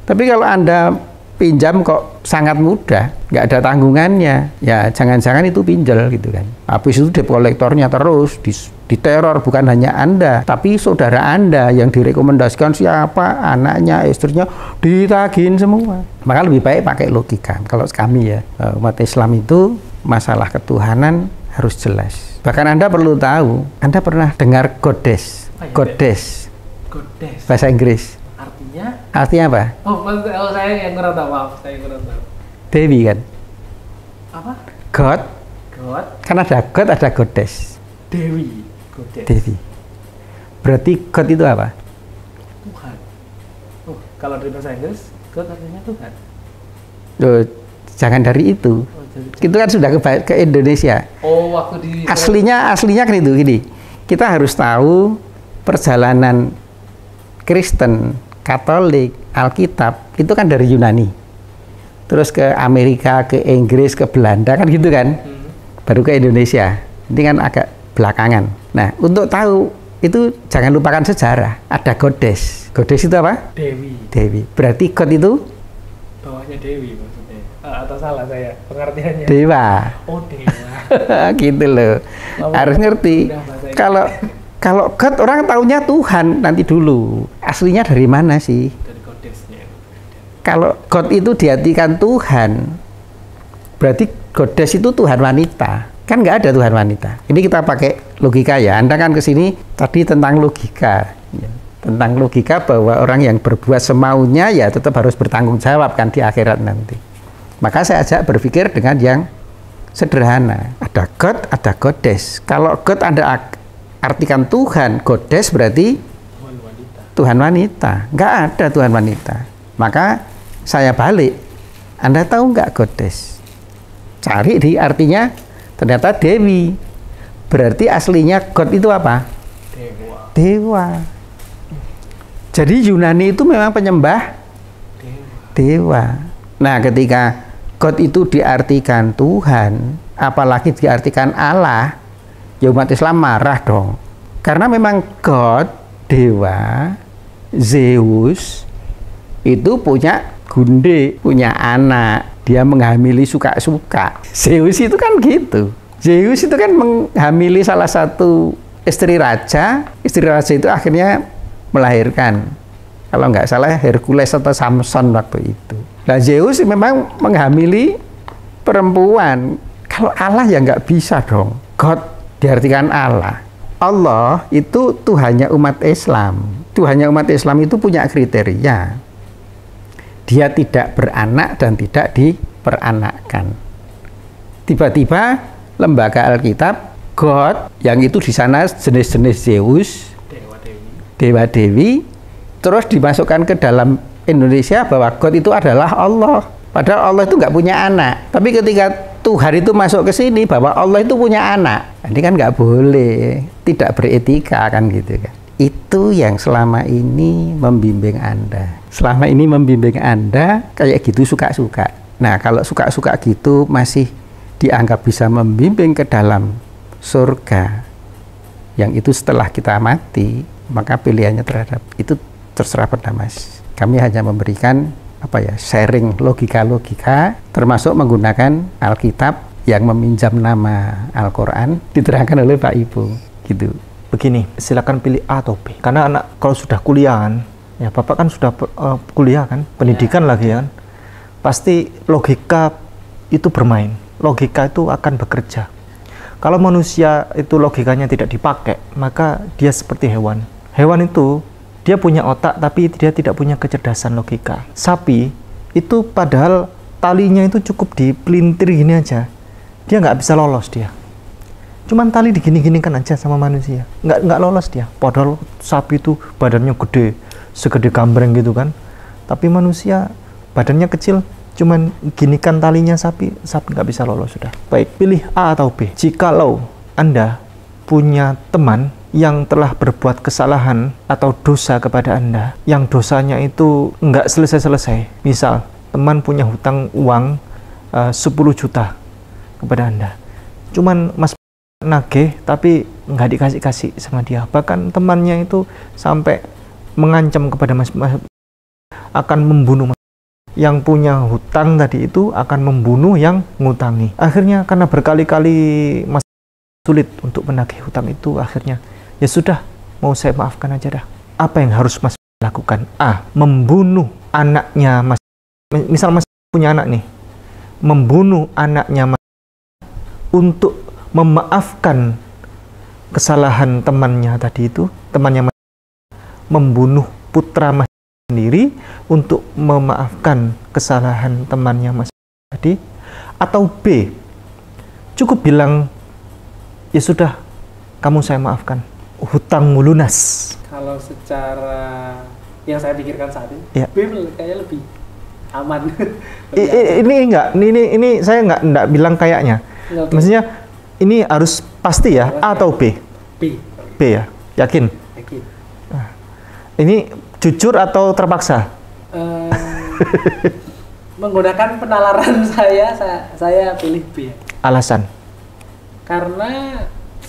Tapi kalau Anda pinjam kok sangat mudah, nggak ada tanggungannya, ya jangan-jangan itu pinjol gitu kan. Habis itu debt collectornya terus diteror, bukan hanya Anda, tapi saudara Anda yang direkomendasikan siapa, anaknya, istrinya, ditagihin semua. Maka lebih baik pakai logika. Kalau kami ya, umat Islam itu masalah ketuhanan harus jelas. Bahkan Anda perlu tahu, Anda pernah dengar goddess? Goddess. Bahasa Inggris. Artinya apa? Oh, saya yang kurang tahu, maaf, saya kurang tahu. Dewi kan? Apa? God. Kan ada God, ada goddess. Dewi. Goddess. Dewi. Berarti God itu apa? Tuhan. Oh, Kalau dari bahasa Inggris, God artinya Tuhan. Loh, jangan dari itu. Itu kan sudah ke Indonesia. Oh, waktu di Aslinya kan itu gini. Kita harus tahu perjalanan Kristen, Katolik, Alkitab itu kan dari Yunani. Terus ke Amerika, ke Inggris, ke Belanda kan gitu kan. Baru ke Indonesia. Ini kan agak belakangan. Nah, untuk tahu itu jangan lupakan sejarah. Ada goddess. Goddess itu apa? Dewi. Dewi. Berarti God itu Bawahnya Dewi maksudnya. Atau salah saya pengertiannya? dewa. Oh, dewa. Gitu loh. Harus ngerti. Kalau God orang taunya Tuhan nanti dulu. Aslinya dari mana sih? Dari goddessnya. Kalau God itu diartikan Tuhan, berarti goddess itu Tuhan wanita. Kan nggak ada Tuhan wanita. Ini kita pakai logika ya. Anda kan kesini tadi tentang logika. Ya. Tentang logika bahwa orang yang berbuat semaunya ya tetap harus bertanggung jawab kan di akhirat nanti. Maka saya ajak berpikir dengan yang sederhana. Ada God, ada goddess. Kalau God Anda artikan Tuhan, goddess berarti Tuhan wanita. Nggak ada Tuhan wanita. Maka saya balik. Anda tahu nggak goddess? Cari di artinya ternyata Dewi. Berarti aslinya God itu apa? Dewa. Dewa. Jadi Yunani itu memang penyembah dewa. Nah, ketika God itu diartikan Tuhan, apalagi diartikan Allah, ya umat Islam marah dong. Karena memang God, dewa, Zeus, itu punya gunde, punya anak. Dia menghamili suka-suka. Zeus itu kan gitu. Zeus itu kan menghamili salah satu istri raja. Istri raja itu akhirnya melahirkan. Kalau nggak salah Hercules atau Samson waktu itu. Nah, Zeus memang menghamili perempuan. Kalau Allah ya nggak bisa dong. God diartikan Allah. Allah itu Tuhannya umat Islam. Tuhannya umat Islam itu punya kriteria. Dia tidak beranak dan tidak diperanakkan. Tiba-tiba lembaga Alkitab, God, yang itu di sana jenis-jenis Zeus, dewa-dewi, terus dimasukkan ke dalam Indonesia bahwa God itu adalah Allah. Padahal Allah itu nggak punya anak. Tapi ketika Tuhan itu masuk ke sini bahwa Allah itu punya anak, ini kan nggak boleh, tidak beretika kan gitu kan. Itu yang selama ini membimbing Anda. Selama ini membimbing Anda kayak gitu suka-suka. Nah, kalau suka-suka gitu masih dianggap bisa membimbing ke dalam surga, yang itu setelah kita mati, maka pilihannya terhadap itu terserah pada Mas. Kami hanya memberikan sharing logika-logika, termasuk menggunakan Alkitab yang meminjam nama Al-Quran diterangkan oleh Pak Ibu gitu. Begini, silakan pilih A atau B. Karena anak kalau sudah kuliah kan, ya Bapak kan sudah kuliah kan, pendidikan lagi kan, pasti logika itu bermain. Logika itu akan bekerja. Kalau manusia itu logikanya tidak dipakai, maka dia seperti hewan. Hewan itu dia punya otak tapi dia tidak punya kecerdasan logika. Sapi itu padahal talinya itu cukup dipelintir gini aja, dia nggak bisa lolos dia. Cuman tali digini-ginikan aja sama manusia, nggak lolos dia. Padahal sapi itu badannya gede, segede gambreng gitu kan. Tapi manusia badannya kecil, cuman ginikan talinya sapi nggak bisa lolos sudah. Baik, pilih A atau B. Jikalau Anda punya teman yang telah berbuat kesalahan atau dosa kepada Anda, yang dosanya itu nggak selesai-selesai. Misal, teman punya hutang uang 10 juta kepada Anda. Cuman Mas nagih, tapi nggak dikasih-kasih sama dia. Bahkan temannya itu sampai mengancam kepada Mas akan membunuh Mas. Yang punya hutang tadi itu akan membunuh yang ngutangi. Akhirnya karena berkali-kali Mas sulit untuk menagih hutang itu, akhirnya ya sudah, mau saya maafkan aja dah. Apa yang harus Mas lakukan? A. Membunuh anaknya Mas. Misal Mas punya anak nih, membunuh anaknya Mas untuk memaafkan kesalahan temannya tadi itu, temannya Mas membunuh putra Mas sendiri untuk memaafkan kesalahan temannya Mas tadi. Atau B. Cukup bilang, ya sudah, kamu saya maafkan, hutangmu lunas. Kalau secara yang saya pikirkan saat ini. Ya. B kayaknya lebih aman. Ini saya nggak bilang kayaknya. Oke. Maksudnya ini harus pasti ya, A atau B? B. B ya, yakin? Yakin. Ini jujur atau terpaksa? Menggunakan penalaran saya pilih B. Alasan? Karena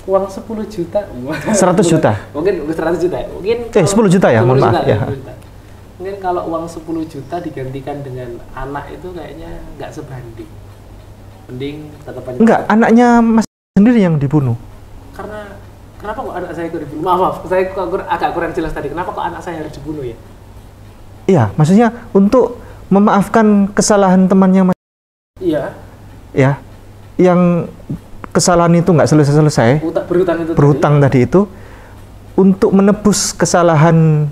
uang 10 juta. 100 juta? Mungkin 100 juta. Mungkin 10 juta ya, 10 mohon juta, maaf ya. 10 juta. Mungkin kalau uang 10 juta digantikan dengan anak itu kayaknya nggak sebanding. Mending tetap aja. Enggak, anaknya Mas sendiri yang dibunuh. Karena kenapa kok anak saya itu dibunuh? Maaf, saya agak kurang jelas tadi. Kenapa kok anak saya harus dibunuh ya? Iya, maksudnya untuk memaafkan kesalahan temannya Mas. Iya. Ya, yang kesalahan itu nggak selesai-selesai. Berhutang tadi itu untuk menebus kesalahan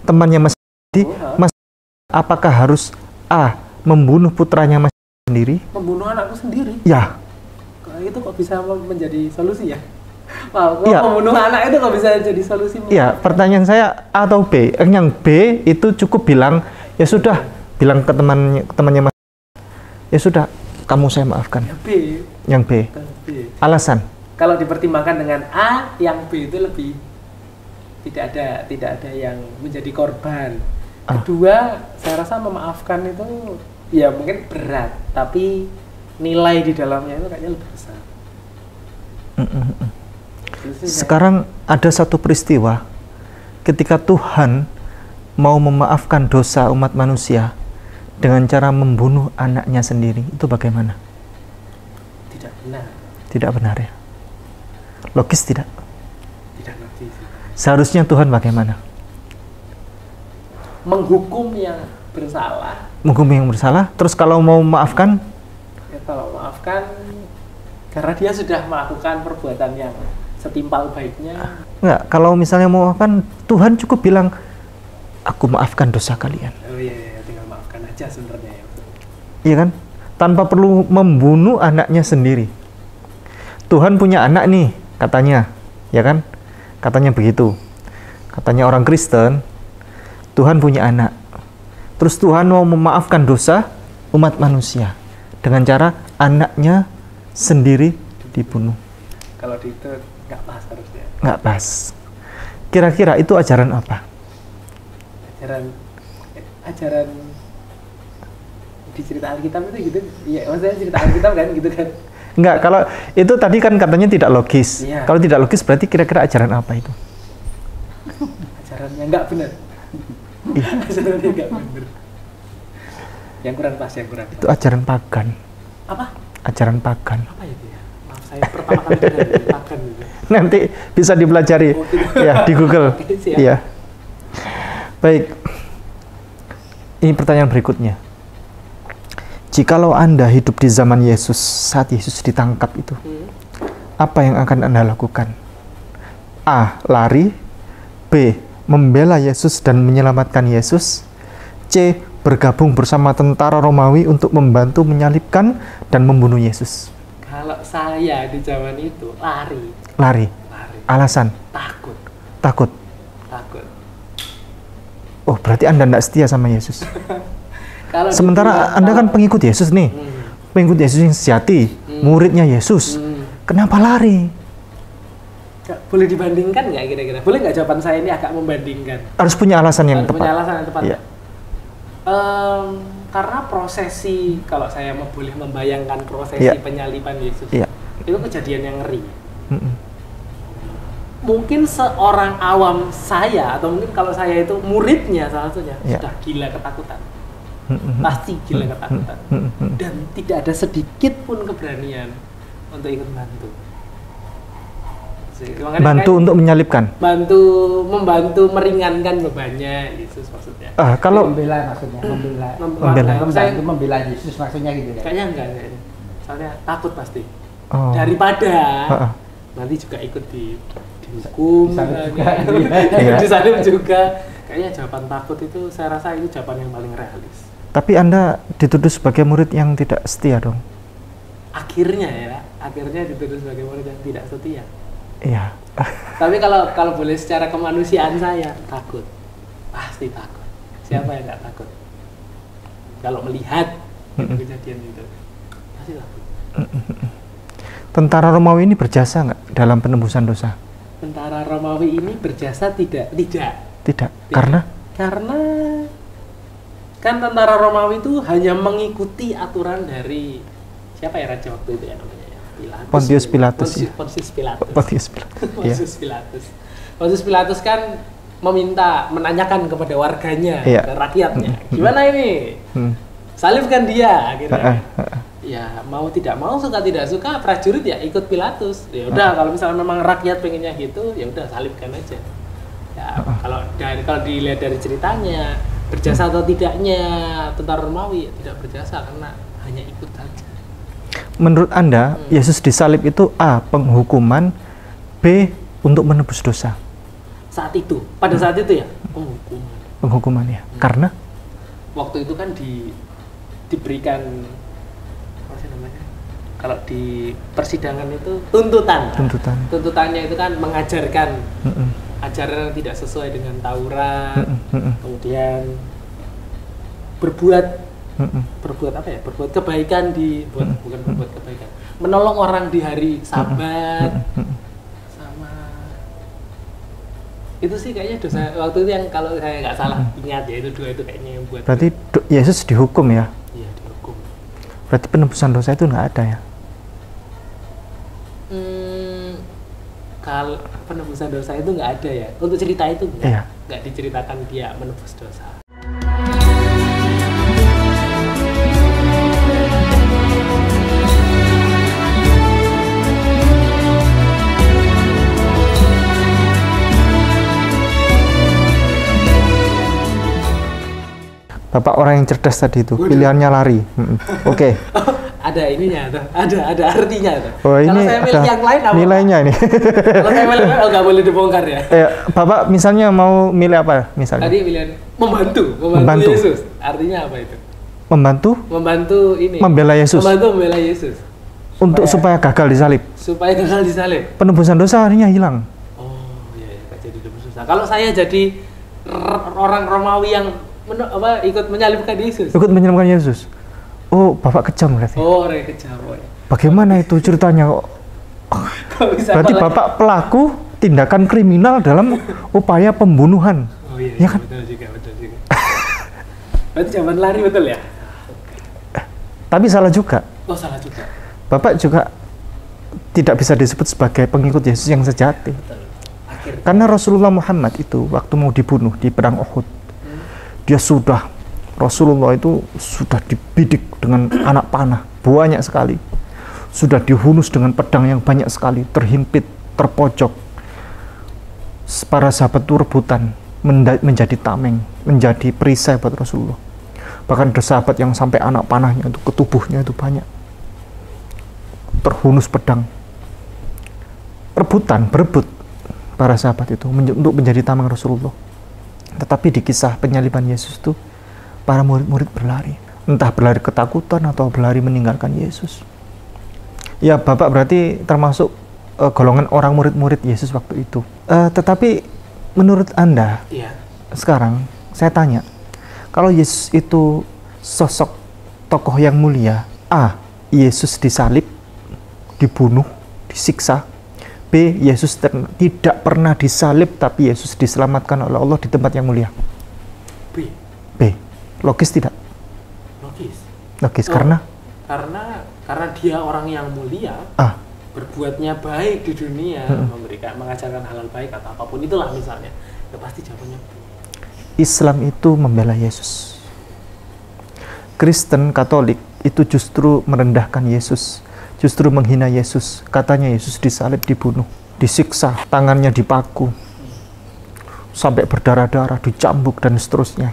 temannya Mas tadi, Mas apakah harus A membunuh putranya Mas sendiri? Membunuh anakku sendiri? Ya. Itu kok bisa menjadi solusi ya? Wow, ya. Membunuh anak itu kok bisa jadi solusi? Iya, pertanyaan saya A atau B? Yang B itu cukup bilang, ya sudah, bilang ke temannya Mas, ya sudah, kamu saya maafkan. Ya, B. Yang B. Alasan? Kalau dipertimbangkan dengan A, yang B itu lebih tidak ada yang menjadi korban. Kedua, saya rasa memaafkan itu ya mungkin berat, tapi nilai di dalamnya itu kayaknya lebih besar. Sekarang ada satu peristiwa ketika Tuhan mau memaafkan dosa umat manusia dengan cara membunuh anaknya sendiri. Itu bagaimana? Tidak benar. Tidak benar ya? Logis tidak? Tidak logis. Seharusnya Tuhan bagaimana? Menghukum yang bersalah. Menghukum yang bersalah. Terus kalau mau memaafkan? Ya, kalau maafkan karena dia sudah melakukan perbuatan yang setimpal baiknya. Enggak, kalau misalnya mau maafkan, Tuhan cukup bilang, aku maafkan dosa kalian. Oh iya, tinggal maafkan aja sebenarnya ya. Iya kan? Tanpa perlu membunuh anaknya sendiri. Tuhan punya anak nih, katanya, ya kan? Katanya begitu. Katanya orang Kristen, Tuhan punya anak. Terus Tuhan mau memaafkan dosa umat manusia dengan cara anaknya sendiri dibunuh. Kalau itu nggak pas harusnya. Nggak pas. Kira-kira itu ajaran apa? Ajaran di cerita Alkitab itu gitu. Iya, maksudnya cerita Alkitab kan gitu kan. Enggak, kalau itu tadi kan katanya tidak logis. Iya. Kalau tidak logis berarti kira-kira ajaran apa itu? Ajarannya nggak benar. Ajarannya nggak benar. Yang kurang pas. Itu ajaran pagan. Apa? Ajaran pagan. Apa itu ya? Maaf, saya pertama kali dengar pagan gitu. Nanti bisa dipelajari ya di Google. Iya. Baik. Ini pertanyaan berikutnya. Jikalau Anda hidup di zaman Yesus, saat Yesus ditangkap itu, apa yang akan Anda lakukan? A. Lari. B. Membela Yesus dan menyelamatkan Yesus. C. Bergabung bersama tentara Romawi untuk membantu menyalibkan dan membunuh Yesus. Kalau saya di zaman itu lari. Lari. Alasan? Takut. Oh, berarti Anda tidak setia sama Yesus. Sementara Anda kan pengikut Yesus nih. Pengikut Yesus yang sejati, muridnya Yesus. Kenapa lari? Boleh dibandingkan nggak kira-kira? Boleh nggak jawaban saya ini agak membandingkan? Harus punya alasan yang tepat. Punya alasan yang tepat. Ya. Karena prosesi, kalau saya boleh membayangkan prosesi penyaliban Yesus, itu kejadian yang ngeri. Mungkin seorang awam saya, atau mungkin kalau saya itu muridnya salah satunya, sudah gila ketakutan. Pasti gila ketakutan. Dan tidak ada sedikit pun keberanian untuk ikut bantu. Bantu untuk menyalibkan? Membantu meringankan bebannya Yesus maksudnya. Kalau membela maksudnya, membela Yesus maksudnya gitu ya? Kayaknya enggak. Soalnya takut pasti. Daripada nanti juga ikut dihukum, disalib juga. Kayaknya jawaban takut itu saya rasa itu jawaban yang paling realis. Tapi Anda dituduh sebagai murid yang tidak setia dong? Akhirnya dituduh sebagai murid yang tidak setia. Iya. Tapi kalau boleh secara kemanusiaan saya takut. pasti takut. Siapa yang nggak takut? Kalau melihat kejadian itu, pasti takut. Tentara Romawi ini berjasa nggak dalam penembusan dosa? Tentara Romawi ini berjasa tidak. Tidak. Karena kan tentara Romawi itu hanya mengikuti aturan dari siapa ya raja waktu itu ya namanya ya? Pontius Pilatus. Pontius Pilatus. Pontius Pilatus. Pontius Pilatus. Pontius Pilatus kan menanyakan kepada warganya, ke rakyatnya, gimana ini? Salibkan dia akhirnya. Ya mau tidak mau, suka tidak suka, prajurit ya ikut Pilatus. Ya udah kalau misalnya memang rakyat pengennya gitu, ya udah salibkan aja. Ya kalau dilihat dari ceritanya, berjasa atau tidaknya tentara Romawi ya, tidak berjasa karena hanya ikut saja. Menurut Anda, Yesus disalib itu A. penghukuman, B. untuk menebus dosa? Pada saat itu ya, penghukuman ya. Karena waktu itu kan diberikan apa sih namanya? Kalau di persidangan itu tuntutannya itu kan mengajarkan ajaran yang tidak sesuai dengan Taurat, kemudian berbuat apa ya? Berbuat kebaikan bukan berbuat kebaikan, menolong orang di hari Sabat, sama itu sih kayaknya dosa waktu itu yang kalau saya nggak salah ingat ya itu dua itu kayaknya yang buat. Berarti Yesus dihukum ya? Iya dihukum. Berarti penebusan dosa itu nggak ada ya? Kalau penebusan dosa itu nggak ada ya, untuk cerita itu nggak diceritakan dia menebus dosa. Bapak orang yang cerdas tadi itu, pilihannya lari. Oke. Ada ininya tuh, ada artinya tuh. Oh, ini kalau saya milih yang lain apa? Nilainya ini. Kalau saya milih nggak boleh dibongkar ya. Bapak misalnya mau milih apa misalnya? Tadi pilihan membantu Yesus. Artinya apa itu? Membantu ini. Membela Yesus. Membela Yesus. Untuk supaya gagal disalib. Penebusan dosa artinya hilang. Oh iya, nggak jadi nebus dosa. Kalau saya jadi orang Romawi yang ikut menyalibkan Yesus. Oh, Bapak kejam berarti. Oh, orang kejam. Bagaimana itu ceritanya kok? Berarti Bapak pelaku tindakan kriminal dalam upaya pembunuhan. Oh iya, kan? Betul juga. Berarti zaman lari betul ya? Tapi salah juga. Oh, salah juga. Bapak juga tidak bisa disebut sebagai pengikut Yesus yang sejati. Betul. Karena Rasulullah Muhammad itu waktu mau dibunuh di perang Uhud, Rasulullah itu sudah dibidik dengan anak panah banyak sekali, sudah dihunus dengan pedang yang banyak sekali, terhimpit, terpojok. Para sahabat itu rebutan menjadi tameng, menjadi perisai buat Rasulullah. Bahkan ada sahabat yang sampai anak panahnya itu ke tubuhnya itu banyak, terhunus pedang. Berebut para sahabat itu untuk menjadi tameng Rasulullah. Tetapi di kisah penyaliban Yesus itu para murid-murid berlari, entah berlari ketakutan atau berlari meninggalkan Yesus. Ya, Bapak berarti termasuk golongan orang murid-murid Yesus waktu itu. Tetapi menurut Anda, sekarang saya tanya, kalau Yesus itu sosok tokoh yang mulia, A. Yesus disalib, dibunuh, disiksa. B. Yesus tidak pernah disalib, tapi Yesus diselamatkan oleh Allah di tempat yang mulia. B. Logis tidak? Logis. Karena dia orang yang mulia, berbuatnya baik di dunia, mengajarkan halal baik atau apapun itulah misalnya, ya pasti jawabannya. Islam itu membela Yesus. Kristen Katolik itu justru merendahkan Yesus, justru menghina Yesus. Katanya Yesus disalib, dibunuh, disiksa, tangannya dipaku, sampai berdarah-darah, dicambuk dan seterusnya.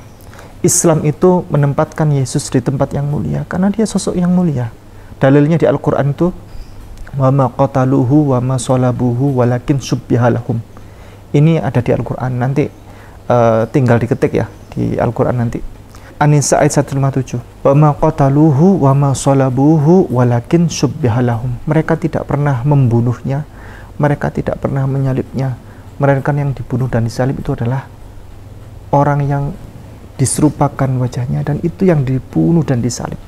Islam itu menempatkan Yesus di tempat yang mulia karena dia sosok yang mulia. Dalilnya di Al-Quran itu wa ma qataluhu wa ma salabuhu walakin syubbiha lahum. Ini ada di Al-Quran, nanti tinggal diketik ya di Al-Quran nanti. An-Nisa ayat 157. Wa ma qataluhu wa ma salabuhu walakin syubbiha lahum. Mereka tidak pernah membunuhnya, mereka tidak pernah menyalibnya, melainkan yang dibunuh dan disalib itu adalah orang yang diserupakan wajahnya, dan itu yang dibunuh dan disalib.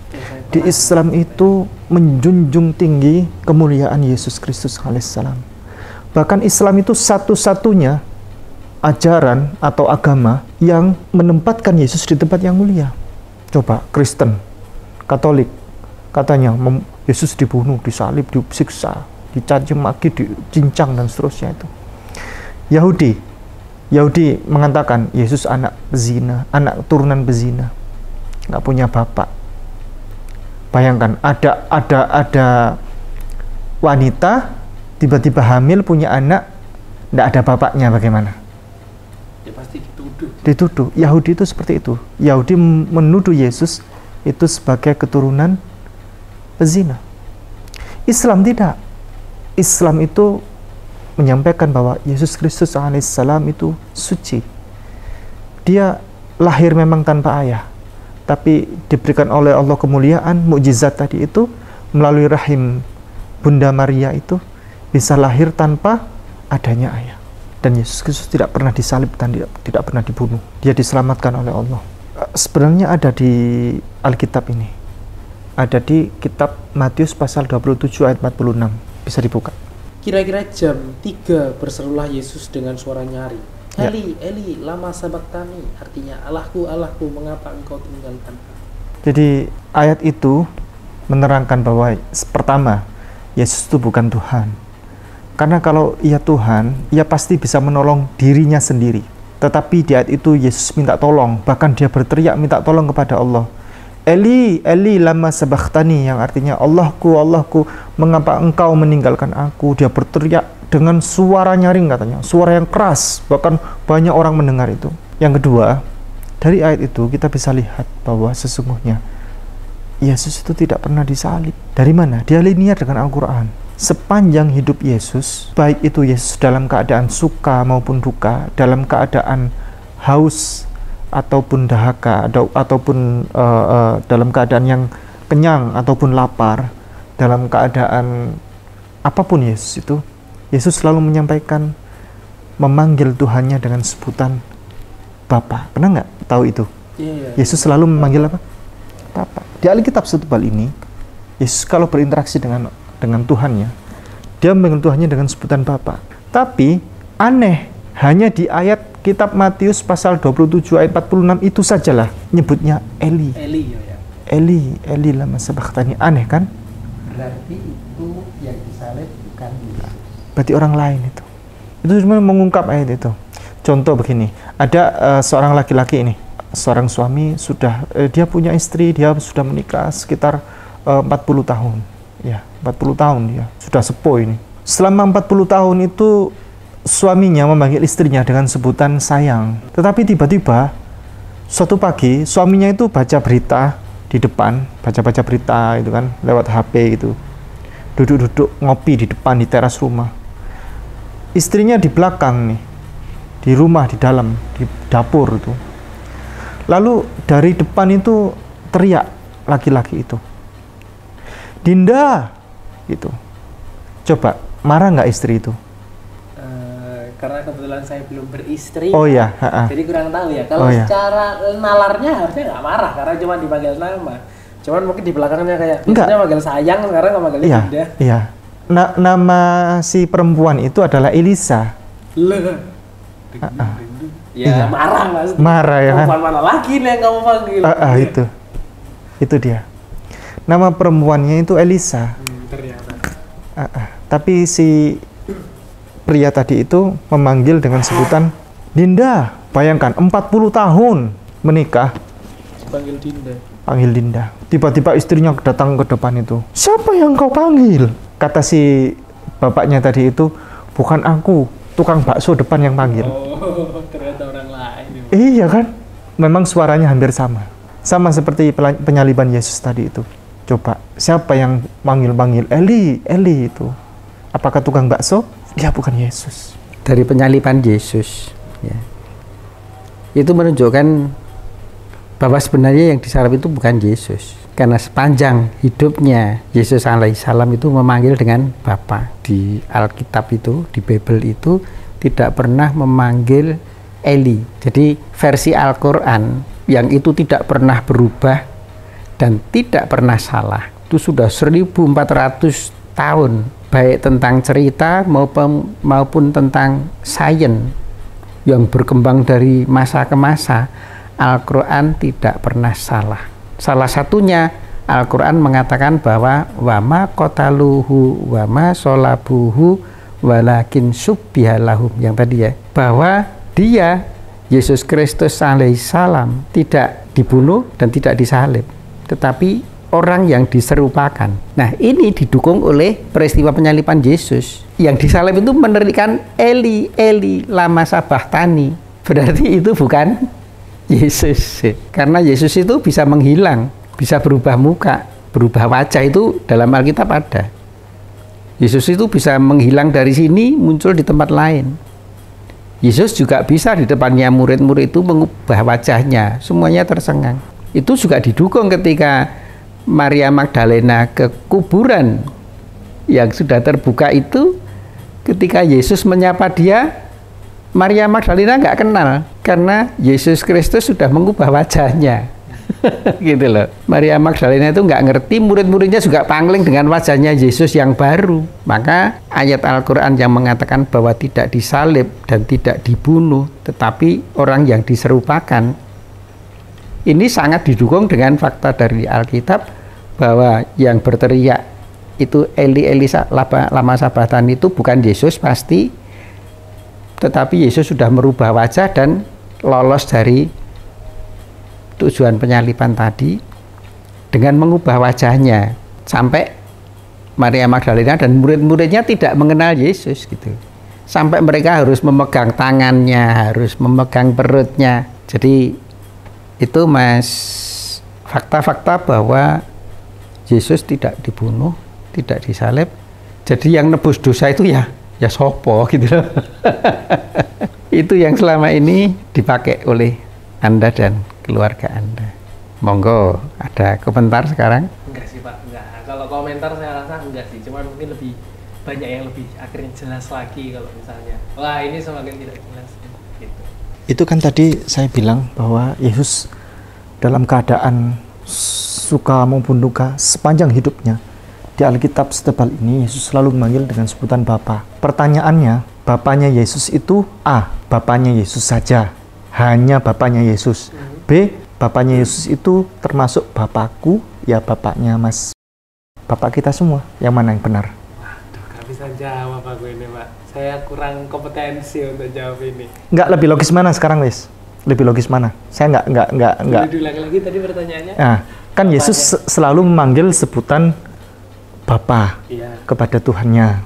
Di Islam itu menjunjung tinggi kemuliaan Yesus Kristus alaihissalam. Bahkan Islam itu satu-satunya ajaran atau agama yang menempatkan Yesus di tempat yang mulia. Coba Kristen, Katolik, katanya Yesus dibunuh, disalib, disiksa, dicaci maki, dicincang dan seterusnya itu. Yahudi mengatakan Yesus anak bezina, anak turunan bezina, nggak punya bapak. Bayangkan ada wanita tiba-tiba hamil punya anak, nggak ada bapaknya, bagaimana? Ya pasti dituduh. Dituduh. Yahudi itu seperti itu. Yahudi menuduh Yesus itu sebagai keturunan pezina. Islam tidak. Islam itu menyampaikan bahwa Yesus Kristus alaihissalam itu suci. Dia lahir memang tanpa ayah, tapi diberikan oleh Allah kemuliaan, mukjizat tadi itu melalui rahim Bunda Maria itu bisa lahir tanpa adanya ayah. Dan Yesus Kristus tidak pernah disalib dan tidak pernah dibunuh. Dia diselamatkan oleh Allah. Sebenarnya ada di Alkitab ini. Ada di kitab Matius pasal 27 ayat 46. Bisa dibuka. Kira-kira jam 3 berserulah Yesus dengan suara nyaring. Ya. Eli, Eli, lama sabaktani. Artinya, Allahku, Allahku, mengapa engkau tinggalkan? Jadi ayat itu menerangkan bahwa pertama, Yesus itu bukan Tuhan. Karena kalau ia Tuhan, ia pasti bisa menolong dirinya sendiri. Tetapi di ayat itu Yesus minta tolong, bahkan dia berteriak minta tolong kepada Allah. Eli, Eli, lama sabakhtani, yang artinya Allahku, Allahku, mengapa engkau meninggalkan aku? Dia berteriak dengan suara nyaring katanya, suara yang keras, bahkan banyak orang mendengar itu. Yang kedua, dari ayat itu kita bisa lihat bahwa sesungguhnya Yesus itu tidak pernah disalib. Dari mana? Dia linear dengan Al-Quran. Sepanjang hidup Yesus, baik itu Yesus dalam keadaan suka maupun duka, dalam keadaan haus ataupun dahaga, ataupun dalam keadaan yang kenyang ataupun lapar, dalam keadaan apapun Yesus itu, Yesus selalu menyampaikan, memanggil Tuhannya dengan sebutan Bapa. Pernah nggak tahu itu? Yesus selalu memanggil apa? Bapa. Di Alkitab setebal ini, Yesus kalau berinteraksi dengan Tuhannya, dia memanggil Tuhannya dengan sebutan Bapa. Tapi aneh, hanya di ayat kitab Matius pasal 27 ayat 46 itu sajalah nyebutnya Eli. Eli, Eli lama sabakhtani. Aneh kan? Berarti itu yang disalib bukan Yesus. Berarti orang lain itu. Itu cuma mengungkap ayat itu. Contoh begini, ada seorang laki-laki ini, seorang suami sudah dia punya istri, dia sudah menikah sekitar 40 tahun. Ya, 40 tahun dia sudah sepuh ini. Selama 40 tahun itu suaminya memanggil istrinya dengan sebutan sayang. Tetapi tiba-tiba suatu pagi suaminya itu baca berita di depan, baca-baca berita itu kan lewat HP gitu. Duduk-duduk ngopi di depan di teras rumah. Istrinya di belakang nih. Di rumah di dalam, di dapur itu. Lalu dari depan itu teriak laki-laki itu. Dinda, gitu. Coba, marah nggak istri itu? Karena kebetulan saya belum beristri. Oh ya. Jadi kurang tahu ya. Kalau secara nalarnya harusnya nggak marah karena cuma dipanggil nama. Cuman mungkin di belakangnya kayak biasanya manggil sayang, sekarang nggak manggil Dinda. Iya. Nama si perempuan itu adalah Elisa. Ya marah maksudnya. Marah ya kan? Perempuan mana lagi nih yang kamu panggil? Itu dia. Nama perempuannya itu Elisa. Ternyata. Tapi si pria tadi itu memanggil dengan sebutan Dinda. Bayangkan 40 tahun menikah. Panggil Dinda. Panggil Dinda. Tiba-tiba istrinya datang ke depan itu. Siapa yang kau panggil? Kata si bapaknya tadi itu, bukan aku, tukang bakso depan yang panggil. Oh, ternyata orang lain. Iya kan? Memang suaranya hampir sama. Sama seperti penyaliban Yesus tadi itu. Coba, siapa yang manggil-manggil? Eli, Eli itu. Apakah tukang bakso? Dia bukan Yesus. Dari penyaliban Yesus, ya. Itu menunjukkan bahwa sebenarnya yang disalib itu bukan Yesus. Karena sepanjang hidupnya Yesus alaihissalam itu memanggil dengan Bapa. Di Alkitab itu, di Bible itu tidak pernah memanggil Eli. Jadi versi Al-Quran yang itu tidak pernah berubah dan tidak pernah salah. Itu sudah 1400 tahun, baik tentang cerita maupun tentang sains yang berkembang dari masa ke masa. Al-Quran tidak pernah salah. Salah satunya Al-Quran mengatakan bahwa wama qataluhu wama sholabuhu walakin syubbiha lahum, yang tadi ya, bahwa dia Yesus Kristus alaihissalam tidak dibunuh dan tidak disalib, tetapi orang yang diserupakan. Nah, ini didukung oleh peristiwa penyaliban Yesus. Yang disalib itu menerikan Eli, Eli, lama sabachthani. Berarti itu bukan Yesus. Karena Yesus itu bisa menghilang, bisa berubah muka, berubah wajah, itu dalam Alkitab ada. Yesus itu bisa menghilang dari sini, muncul di tempat lain. Yesus juga bisa di depannya murid-murid itu mengubah wajahnya, semuanya tersengang. Itu juga didukung ketika Maria Magdalena ke kuburan yang sudah terbuka itu, ketika Yesus menyapa dia, Maria Magdalena nggak kenal karena Yesus Kristus sudah mengubah wajahnya. Gitu loh. Maria Magdalena itu nggak ngerti, murid-muridnya juga pangling dengan wajahnya Yesus yang baru. Maka ayat Al-Quran yang mengatakan bahwa tidak disalib dan tidak dibunuh, tetapi orang yang diserupakan, ini sangat didukung dengan fakta dari Alkitab bahwa yang berteriak itu Eli, Eli, lama sabachthani itu bukan Yesus pasti, tetapi Yesus sudah merubah wajah dan lolos dari tujuan penyaliban tadi dengan mengubah wajahnya, sampai Maria Magdalena dan murid-muridnya tidak mengenal Yesus gitu, sampai mereka harus memegang tangannya, harus memegang perutnya. Jadi itu fakta-fakta bahwa Yesus tidak dibunuh, tidak disalib. Jadi yang nebus dosa itu ya sopo gitu loh. Itu yang selama ini dipakai oleh Anda dan keluarga Anda. Monggo, ada komentar sekarang? Enggak sih Pak, enggak. Kalau komentar saya rasa enggak sih, cuman mungkin lebih banyak yang lebih akhirnya jelas lagi kalau misalnya, wah ini semakin tidak jelas gitu. Itu kan tadi saya bilang bahwa Yesus dalam keadaan suka maupun duka sepanjang hidupnya, di Alkitab setebal ini Yesus selalu memanggil dengan sebutan Bapa. Pertanyaannya, Bapanya Yesus itu A, Bapanya Yesus saja, hanya Bapanya Yesus. B, Bapaknya Yesus itu termasuk Bapakku, ya Bapaknya Mas, Bapak kita semua. Yang mana yang benar? Waduh, gak bisa jawab aku ini, Pak. Saya kurang kompetensi untuk jawab ini. Enggak, lebih logis mana sekarang, Wis? Lebih logis mana? Saya enggak. Diulang lagi tadi pertanyaannya. Nah, kan Yesus selalu memanggil sebutan Bapa kepada Tuhannya.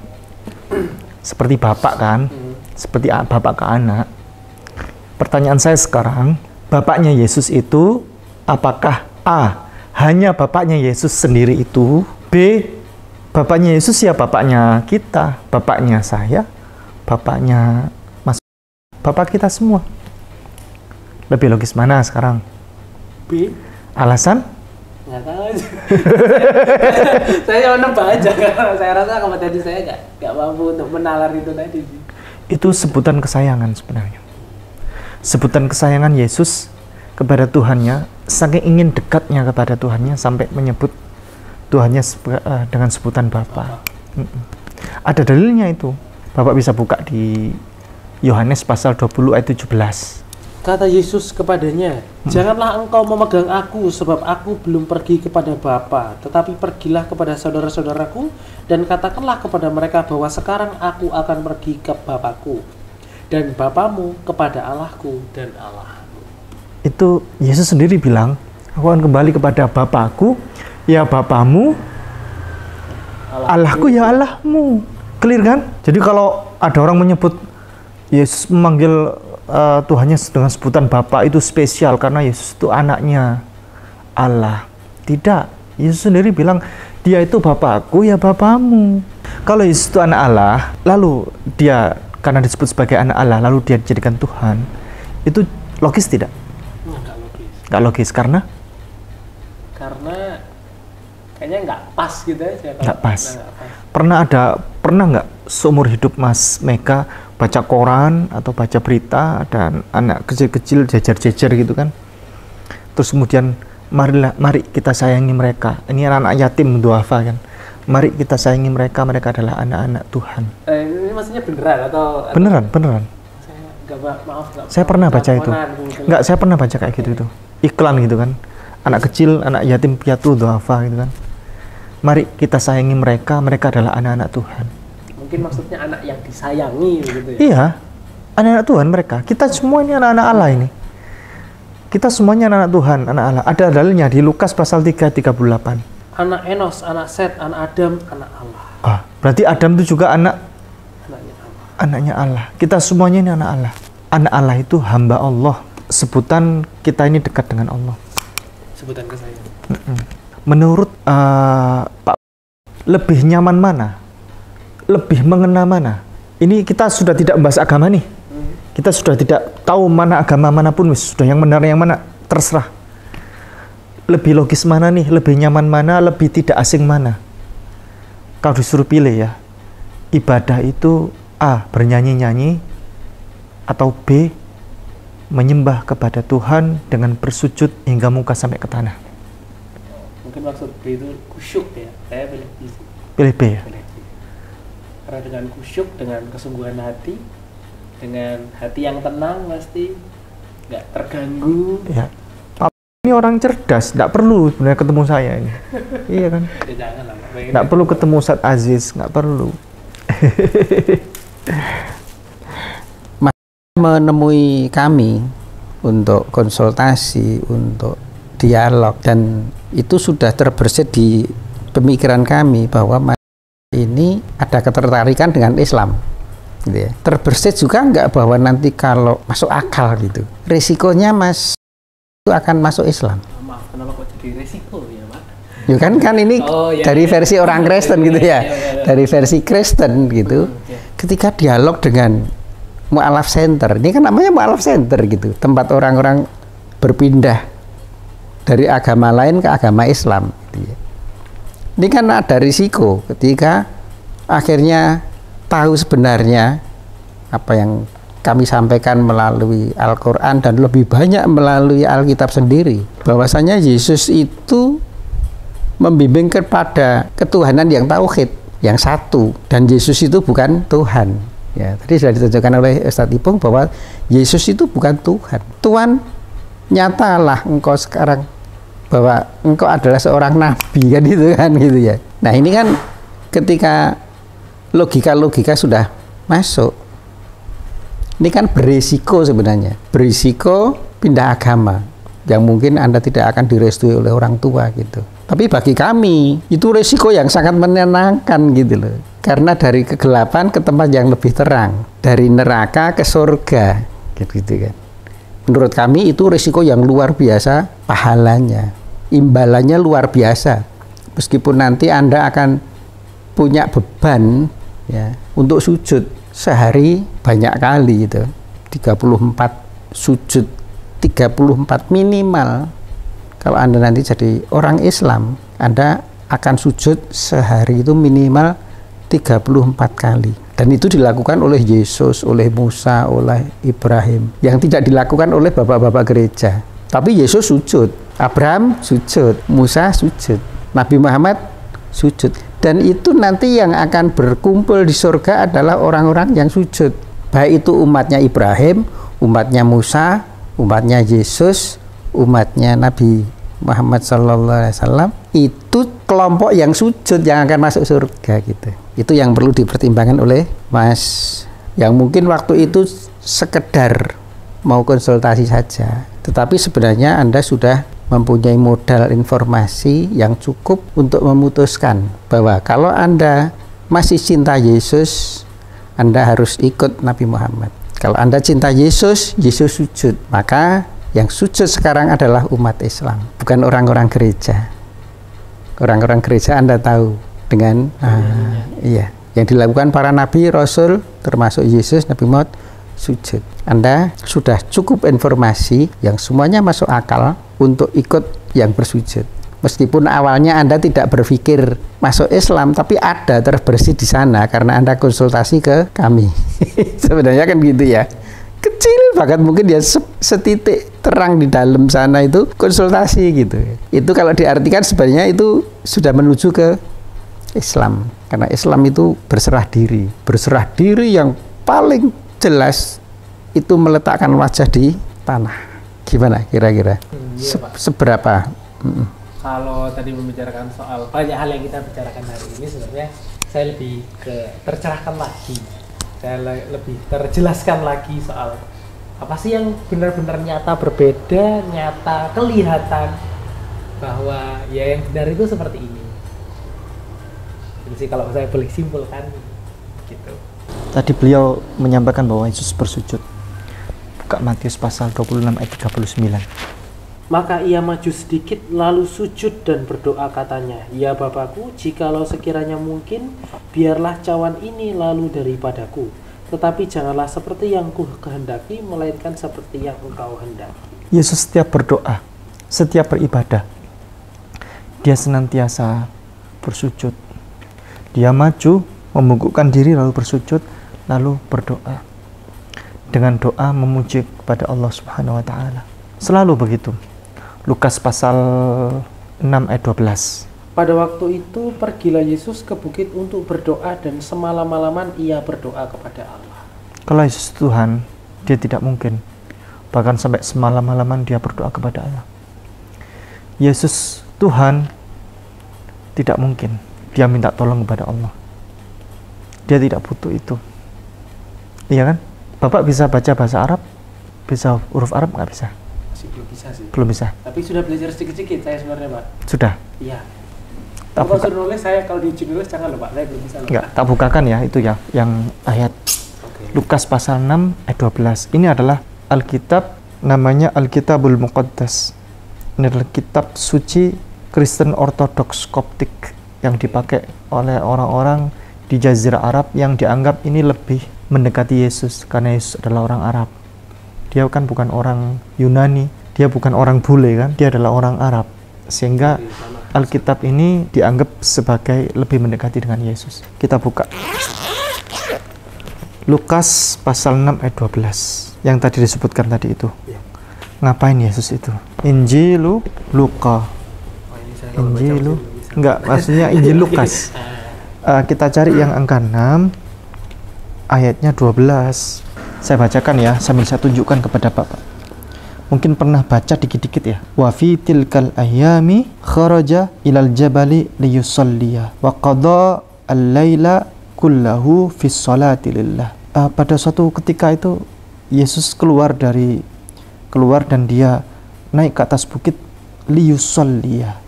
Seperti Bapak kan? Seperti Bapak ke anak. Pertanyaan saya sekarang, Bapaknya Yesus itu apakah A, hanya Bapaknya Yesus sendiri itu, B, Bapaknya Yesus ya Bapaknya kita, Bapaknya saya, Bapaknya Mas, Bapak kita semua? Lebih logis mana sekarang? B. Alasan? Nggak tahu aja. Saya menebak aja karena saya rasa kompetensi saya nggak mampu untuk menalar itu tadi. Itu sebutan kesayangan sebenarnya. Sebutan kesayangan Yesus kepada Tuhannya, saking ingin dekatnya kepada Tuhannya sampai menyebut Tuhannya dengan sebutan Bapa. Ada dalilnya itu. Bapak bisa buka di Yohanes pasal 20 ayat 17. Kata Yesus kepadanya, janganlah engkau memegang aku, sebab aku belum pergi kepada Bapa, tetapi pergilah kepada saudara-saudaraku dan katakanlah kepada mereka bahwa sekarang aku akan pergi ke Bapakku dan Bapamu, kepada Allahku dan Allahmu. Itu Yesus sendiri bilang, aku akan kembali kepada Bapakku, ya Bapamu, Allahku ya Allahmu. Clear kan? Jadi kalau ada orang menyebut Yesus memanggil Tuhannya dengan sebutan Bapa, itu spesial karena Yesus itu anaknya Allah. Tidak, Yesus sendiri bilang dia itu Bapakku ya Bapamu. Kalau Yesus itu anak Allah, lalu dia karena disebut sebagai anak Allah, lalu dia dijadikan Tuhan, itu logis tidak? Nggak logis. Nggak logis karena kayaknya nggak pas gitu aja. Nggak pas. Pernah nggak seumur hidup Mas Meka baca koran atau baca berita, ada anak kecil-kecil jejer-jejer gitu kan. Terus kemudian mari kita sayangi mereka. Ini anak-anak yatim duafa kan. Mari kita sayangi mereka, mereka adalah anak-anak Tuhan. Ini maksudnya beneran atau beneran? Saya pernah baca itu. Enggak, saya pernah baca kayak gitu itu. Iklan gitu kan. Anak kecil, anak yatim piatu duafa gitu kan. Mari kita sayangi mereka, mereka adalah anak-anak Tuhan. Mungkin maksudnya anak yang disayangi begitu ya. Iya. Anak-anak Tuhan mereka. Kita semua ini anak-anak Allah ini. Kita semuanya anak Tuhan, anak Allah. Ada dalilnya di Lukas pasal 3:38. Anak Enos, anak Set, anak Adam, anak Allah. Berarti Adam itu juga anaknya Allah. Kita semuanya ini anak Allah. Anak Allah itu hamba Allah. Sebutan kita ini dekat dengan Allah. Sebutan kesayangan. Menurut Pak, lebih nyaman mana? Lebih mengena mana? Ini kita sudah tidak membahas agama nih. Kita sudah tidak tahu mana agama manapun, sudah yang benar yang mana, terserah. Lebih logis mana nih, lebih nyaman mana, lebih tidak asing mana. Kalau disuruh pilih ya, ibadah itu A, bernyanyi-nyanyi, atau B, menyembah kepada Tuhan dengan bersujud hingga muka sampai ke tanah. Mungkin maksud B itu kusyuk ya, saya pilih B. Pilih B ya? Pilih B. Karena dengan kusyuk, dengan kesungguhan hati, dengan hati yang tenang pasti nggak terganggu. Ya, Pak ini orang cerdas, nggak perlu sebenarnya ketemu saya ini. Iya kan? Ya, jangan lah, nggak perlu ketemu Ustadz Aziz, nggak perlu. Menemui kami untuk konsultasi, untuk dialog, dan itu sudah terbersit di pemikiran kami bahwa ini ada ketertarikan dengan Islam. Gitu ya. Terbersit juga enggak bahwa nanti kalau masuk akal gitu, resikonya Mas itu akan masuk Islam. Maaf, kenapa kok jadi resiko ya Pak? Ya kan ini dari versi orang Kristen gitu ya, dari versi Kristen gitu. Ketika dialog dengan Mu'alaf Center, ini kan namanya Mu'alaf Center gitu, tempat orang-orang berpindah dari agama lain ke agama Islam. Gitu ya. Ini kan ada risiko ketika akhirnya tahu sebenarnya apa yang kami sampaikan melalui Al-Quran dan lebih banyak melalui Alkitab sendiri, bahwasanya Yesus itu membimbing kepada ketuhanan yang tauhid, yang satu, dan Yesus itu bukan Tuhan. Ya, tadi sudah ditunjukkan oleh Ustadz Ipung bahwa Yesus itu bukan Tuhan. Tuhan, nyatalah engkau sekarang bahwa engkau adalah seorang nabi, kan gitu kan gitu ya. Nah ini kan ketika logika-logika sudah masuk, ini kan berisiko sebenarnya, berisiko pindah agama yang mungkin Anda tidak akan direstui oleh orang tua gitu. Tapi bagi kami itu risiko yang sangat menyenangkan gitu loh, karena dari kegelapan ke tempat yang lebih terang, dari neraka ke surga gitu kan. Menurut kami itu risiko yang luar biasa, pahalanya, imbalannya luar biasa. Meskipun nanti Anda akan punya beban ya untuk sujud sehari banyak kali itu, 34 sujud, 34 minimal. Kalau Anda nanti jadi orang Islam, Anda akan sujud sehari itu minimal 34 kali. Dan itu dilakukan oleh Yesus, oleh Musa, oleh Ibrahim, yang tidak dilakukan oleh bapak-bapak gereja. Tapi Yesus sujud, Abraham sujud, Musa sujud, Nabi Muhammad sujud. Dan itu nanti yang akan berkumpul di surga adalah orang-orang yang sujud. Baik itu umatnya Ibrahim, umatnya Musa, umatnya Yesus, umatnya Nabi Muhammad SAW. Itu kelompok yang sujud yang akan masuk surga gitu. Itu yang perlu dipertimbangkan oleh Mas, yang mungkin waktu itu sekedar mau konsultasi saja. Tetapi sebenarnya Anda sudah mempunyai modal informasi yang cukup untuk memutuskan bahwa kalau Anda masih cinta Yesus, Anda harus ikut Nabi Muhammad. Kalau Anda cinta Yesus, Yesus sujud. Maka yang sujud sekarang adalah umat Islam, bukan orang-orang gereja. Orang-orang gereja Anda tahu dengan iya, yang dilakukan para nabi, rasul, termasuk Yesus, Nabi Muhammad, sujud. Anda sudah cukup informasi yang semuanya masuk akal untuk ikut yang bersujud. Meskipun awalnya Anda tidak berpikir masuk Islam, tapi ada terbersih di sana karena Anda konsultasi ke kami. Sebenarnya kan gitu ya. Kecil bahkan mungkin ya setitik terang di dalam sana itu konsultasi gitu. Itu kalau diartikan sebenarnya itu sudah menuju ke Islam. Karena Islam itu berserah diri. Berserah diri yang paling jelas itu meletakkan wajah di tanah. Gimana kira-kira? Iya, Pak. Seberapa? Kalau tadi membicarakan soal banyak hal yang kita bicarakan hari ini, sebenarnya saya lebih tercerahkan lagi, saya lebih terjelaskan lagi soal apa sih yang benar-benar nyata berbeda, nyata kelihatan bahwa ya yang benar itu seperti ini. Jadi sih kalau saya boleh simpulkan gitu. Tadi beliau menyampaikan bahwa Yesus bersujud. Buka Matius pasal 26 ayat 39. Maka ia maju sedikit lalu sujud dan berdoa katanya, "Ya Bapakku, jikalau sekiranya mungkin, biarlah cawan ini lalu daripadaku. Tetapi janganlah seperti yang ku kehendaki, melainkan seperti yang engkau hendaki." Yesus setiap berdoa, setiap beribadah, dia senantiasa bersujud. Dia maju, membungkukkan diri lalu bersujud, lalu berdoa. Dengan doa memuji kepada Allah Subhanahu wa taala. Selalu begitu. Lukas pasal 6 ayat 12. Pada waktu itu pergilah Yesus ke bukit untuk berdoa dan semalam-malaman ia berdoa kepada Allah. Kalau Yesus Tuhan, dia tidak mungkin. Bahkan sampai semalam-malaman dia berdoa kepada Allah. Yesus Tuhan tidak mungkin. Dia minta tolong kepada Allah. Dia tidak butuh itu. Iya kan? Bapak bisa baca bahasa Arab? Bisa huruf Arab? Nggak bisa. Belum bisa sih. Belum bisa. Tapi sudah belajar sedikit-sedikit saya sebenarnya, Pak. Sudah. Iya. Tak Kalau buka. suruh nulis saya kalau diuji nulis jangan loh, Pak. Saya belum bisa loh. Enggak, tak bukakan ya itu ya yang ayat Oke. Lukas pasal 6 ayat 12. Ini adalah Alkitab, namanya Alkitabul Muqaddas. Ini adalah kitab suci Kristen Ortodoks Koptik yang dipakai oleh orang-orang di Jazirah Arab yang dianggap ini lebih mendekati Yesus karena Yesus adalah orang Arab. Dia kan bukan orang Yunani, dia bukan orang bule kan, dia adalah orang Arab. Sehingga Alkitab ini dianggap sebagai lebih mendekati dengan Yesus. Kita buka Lukas pasal 6 ayat 12 yang tadi disebutkan tadi itu. Ngapain Yesus itu? Injilu Luka. Injilu enggak, maksudnya Injil Lukas. Kita cari yang angka 6 ayatnya 12. Saya bacakan ya, sambil saya tunjukkan kepada Bapak. Mungkin pernah baca dikit-dikit ya. Wa fi tilkal ayyami kharaja ilal jabali liyusalliya wa qada al-laila kullahu fi sholati lillah. Pada suatu ketika itu Yesus keluar dan dia naik ke atas bukit liyusalliya.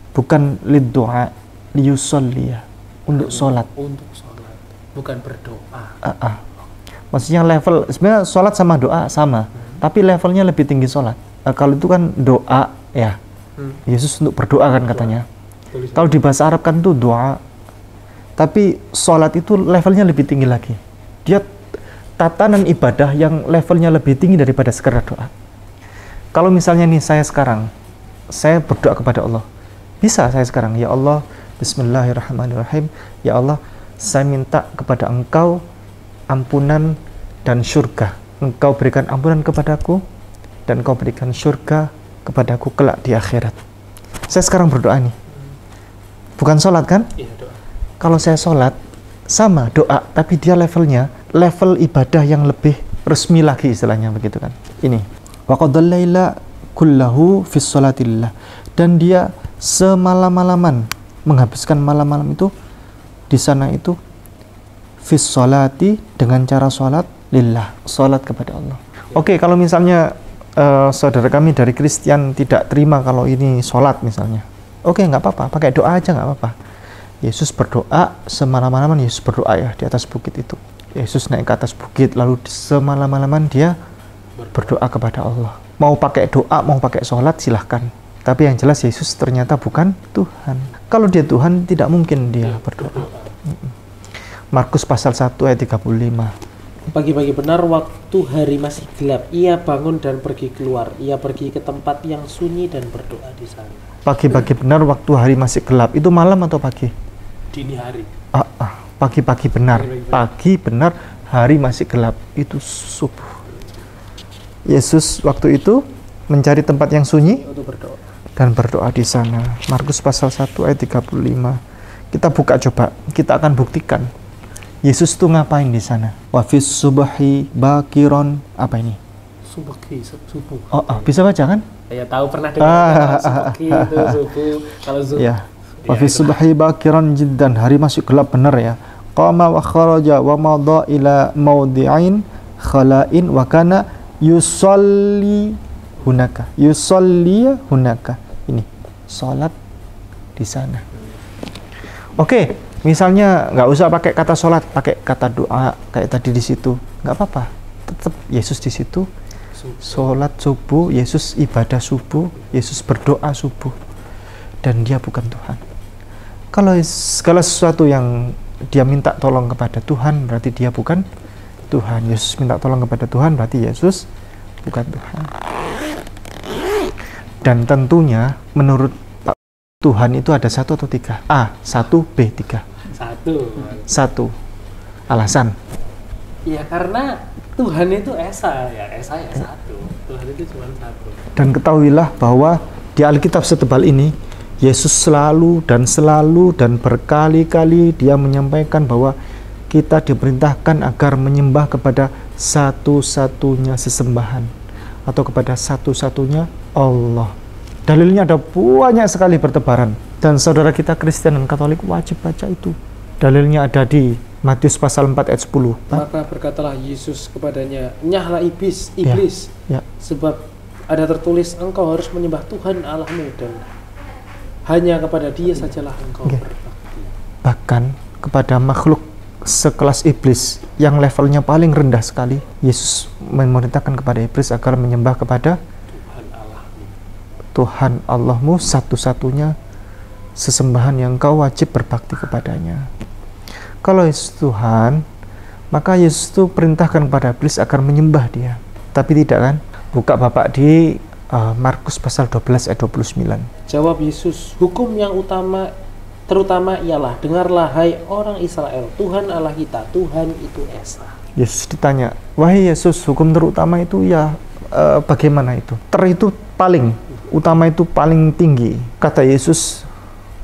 Bukan liddu'a, liyusalliya, untuk sholat. Untuk sholat, bukan berdoa. Maksudnya level, sebenarnya sholat sama doa sama, tapi levelnya lebih tinggi sholat. Kalau itu kan doa ya, Yesus untuk berdoa kan katanya. Kalau di bahasa Arab kan itu doa, tapi sholat itu levelnya lebih tinggi lagi. Dia tatanan ibadah yang levelnya lebih tinggi daripada sekedar doa. Kalau misalnya nih saya sekarang, saya berdoa kepada Allah, bisa saya sekarang, ya Allah, Bismillahirrahmanirrahim, ya Allah, saya minta kepada Engkau ampunan dan surga. Engkau berikan ampunan kepadaku dan Engkau berikan surga kepadaku kelak di akhirat. Saya sekarang berdoa nih. Bukan sholat kan? Iya, doa. Kalau saya sholat sama doa, tapi dia levelnya level ibadah yang lebih resmi lagi istilahnya begitu kan. Ini wa qadal laila kullahu fi sholatillah, dan dia semalam-malaman menghabiskan malam-malam itu di sana itu fis sholati, dengan cara sholat lillah, sholat kepada Allah. Oke, kalau misalnya saudara kami dari Kristen tidak terima kalau ini sholat misalnya, oke, nggak apa-apa, pakai doa aja nggak apa-apa. Yesus berdoa semalam-malaman, Yesus berdoa ya di atas bukit itu. Yesus naik ke atas bukit lalu semalam-malaman dia berdoa kepada Allah. Mau pakai doa, mau pakai sholat silahkan. Tapi yang jelas Yesus ternyata bukan Tuhan. Kalau dia Tuhan tidak mungkin dia berdoa. Markus pasal 1 ayat 35. Pagi-pagi benar waktu hari masih gelap, ia bangun dan pergi keluar. Ia pergi ke tempat yang sunyi dan berdoa di sana. Pagi-pagi benar waktu hari masih gelap. Itu malam atau pagi? Dini hari. Pagi-pagi benar. Pagi benar hari masih gelap. Itu subuh. Yesus waktu itu mencari tempat yang sunyi Untuk berdoa. dan berdoa di sana. Markus pasal 1 ayat 35. Kita buka coba. Kita akan buktikan. Yesus tuh ngapain di sana? Wa fis subhi bakiron. Apa ini? Subuh. Bisa baca kan? Ya tahu, pernah dengar subuh itu subuh. Kalau subuh. Ya. Wa fis subhi bakiron jiddan. Hari masih gelap benar ya. Qama wa kharaja wa madha ila maudi'in khala'in wa kana yusalli hunaka. Yusalli hunaka. Ini salat di sana. Oke, misalnya nggak usah pakai kata salat, pakai kata doa kayak tadi di situ. Nggak apa-apa. Tetap Yesus di situ. Salat subuh, Yesus ibadah subuh, Yesus berdoa subuh. Dan dia bukan Tuhan. Kalau segala sesuatu yang dia minta tolong kepada Tuhan, berarti dia bukan Tuhan. Yesus minta tolong kepada Tuhan, berarti Yesus bukan Tuhan. Dan tentunya menurut Tuhan itu ada satu atau tiga? Satu, B, tiga. Satu. Alasan? Ya karena Tuhan itu Esa ya satu. Tuhan itu cuma satu. Dan ketahuilah bahwa di Alkitab setebal ini Yesus selalu dan berkali-kali dia menyampaikan bahwa kita diperintahkan agar menyembah kepada satu-satunya sesembahan atau kepada satu-satunya Allah. Dalilnya ada banyak sekali bertebaran, dan saudara kita Kristen dan Katolik wajib baca itu. Dalilnya ada di Matius pasal 4 ayat 10. Maka berkatalah Yesus kepadanya, "Nyahlah iblis, Ya. sebab ada tertulis engkau harus menyembah Tuhan Allahmu dan hanya kepada Dia sajalah engkau berbakti." Bahkan kepada makhluk sekelas iblis yang levelnya paling rendah sekali, Yesus memerintahkan kepada iblis agar menyembah kepada Tuhan Allahmu satu-satunya sesembahan yang kau wajib berbakti kepadanya. Kalau Yesus Tuhan, maka Yesus itu perintahkan kepada iblis agar menyembah dia. Tapi tidak kan? Buka Bapak di Markus pasal 12 ayat 29. Jawab Yesus, "Hukum yang terutama ialah, dengarlah hai orang Israel, Tuhan Allah kita, Tuhan itu Esa." Yesus ditanya, "Wahai Yesus, hukum terutama itu ya bagaimana itu?" Itu paling utama, itu paling tinggi. Kata Yesus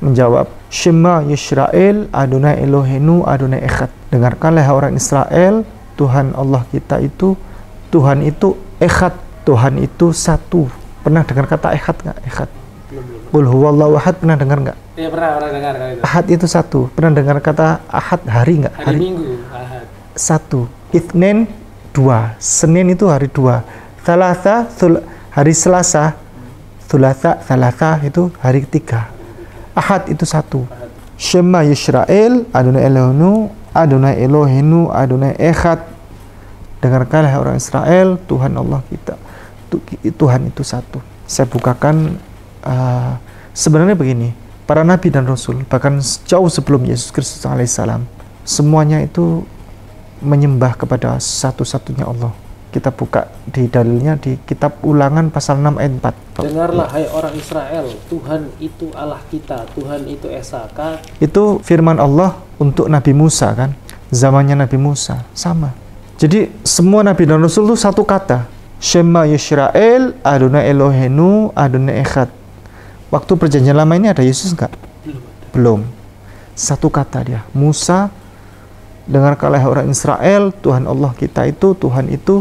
menjawab, "Shema Yisrael, Adonai Eloheinu, Adonai Echad." Dengarkanlah orang Israel, Tuhan Allah kita itu, Tuhan itu Echad, Tuhan itu satu. Pernah dengar kata Echad nggak? Echad. Qul huwallahu ahad, pernah dengar nggak? Ya pernah dengar itu. Ahad itu satu. Pernah dengar kata Ahad, hari nggak? Hari Minggu, Ahad. Satu. Itsnin, dua. Senin itu hari dua. Thalatha, hari Selasa. Thulatha itu hari ketiga. Ahad itu satu. Shema Yisrael, Adonai Eloheinu, Adonai Eloheinu, Adonai Echad. Dengarkanlah orang Israel, Tuhan Allah kita, Tuhan itu satu. Saya bukakan, sebenarnya begini, para nabi dan rasul, bahkan jauh sebelum Yesus Kristus alaihissalam, semuanya itu menyembah kepada satu-satunya Allah. Kita buka di dalilnya di kitab Ulangan pasal 6 ayat 4. Dengarlah hai orang Israel, Tuhan itu Allah kita, Tuhan itu Esa. Itu firman Allah untuk Nabi Musa kan, zamannya Nabi Musa, sama. Jadi semua nabi dan rasul itu satu kata, Shema Yisrael, Adonai Eloheinu, Adonai Echad. Waktu perjanjian lama ini ada Yesus enggak? Belum. Satu kata dia, Musa, dengarkanlah orang Israel, Tuhan Allah kita itu, Tuhan itu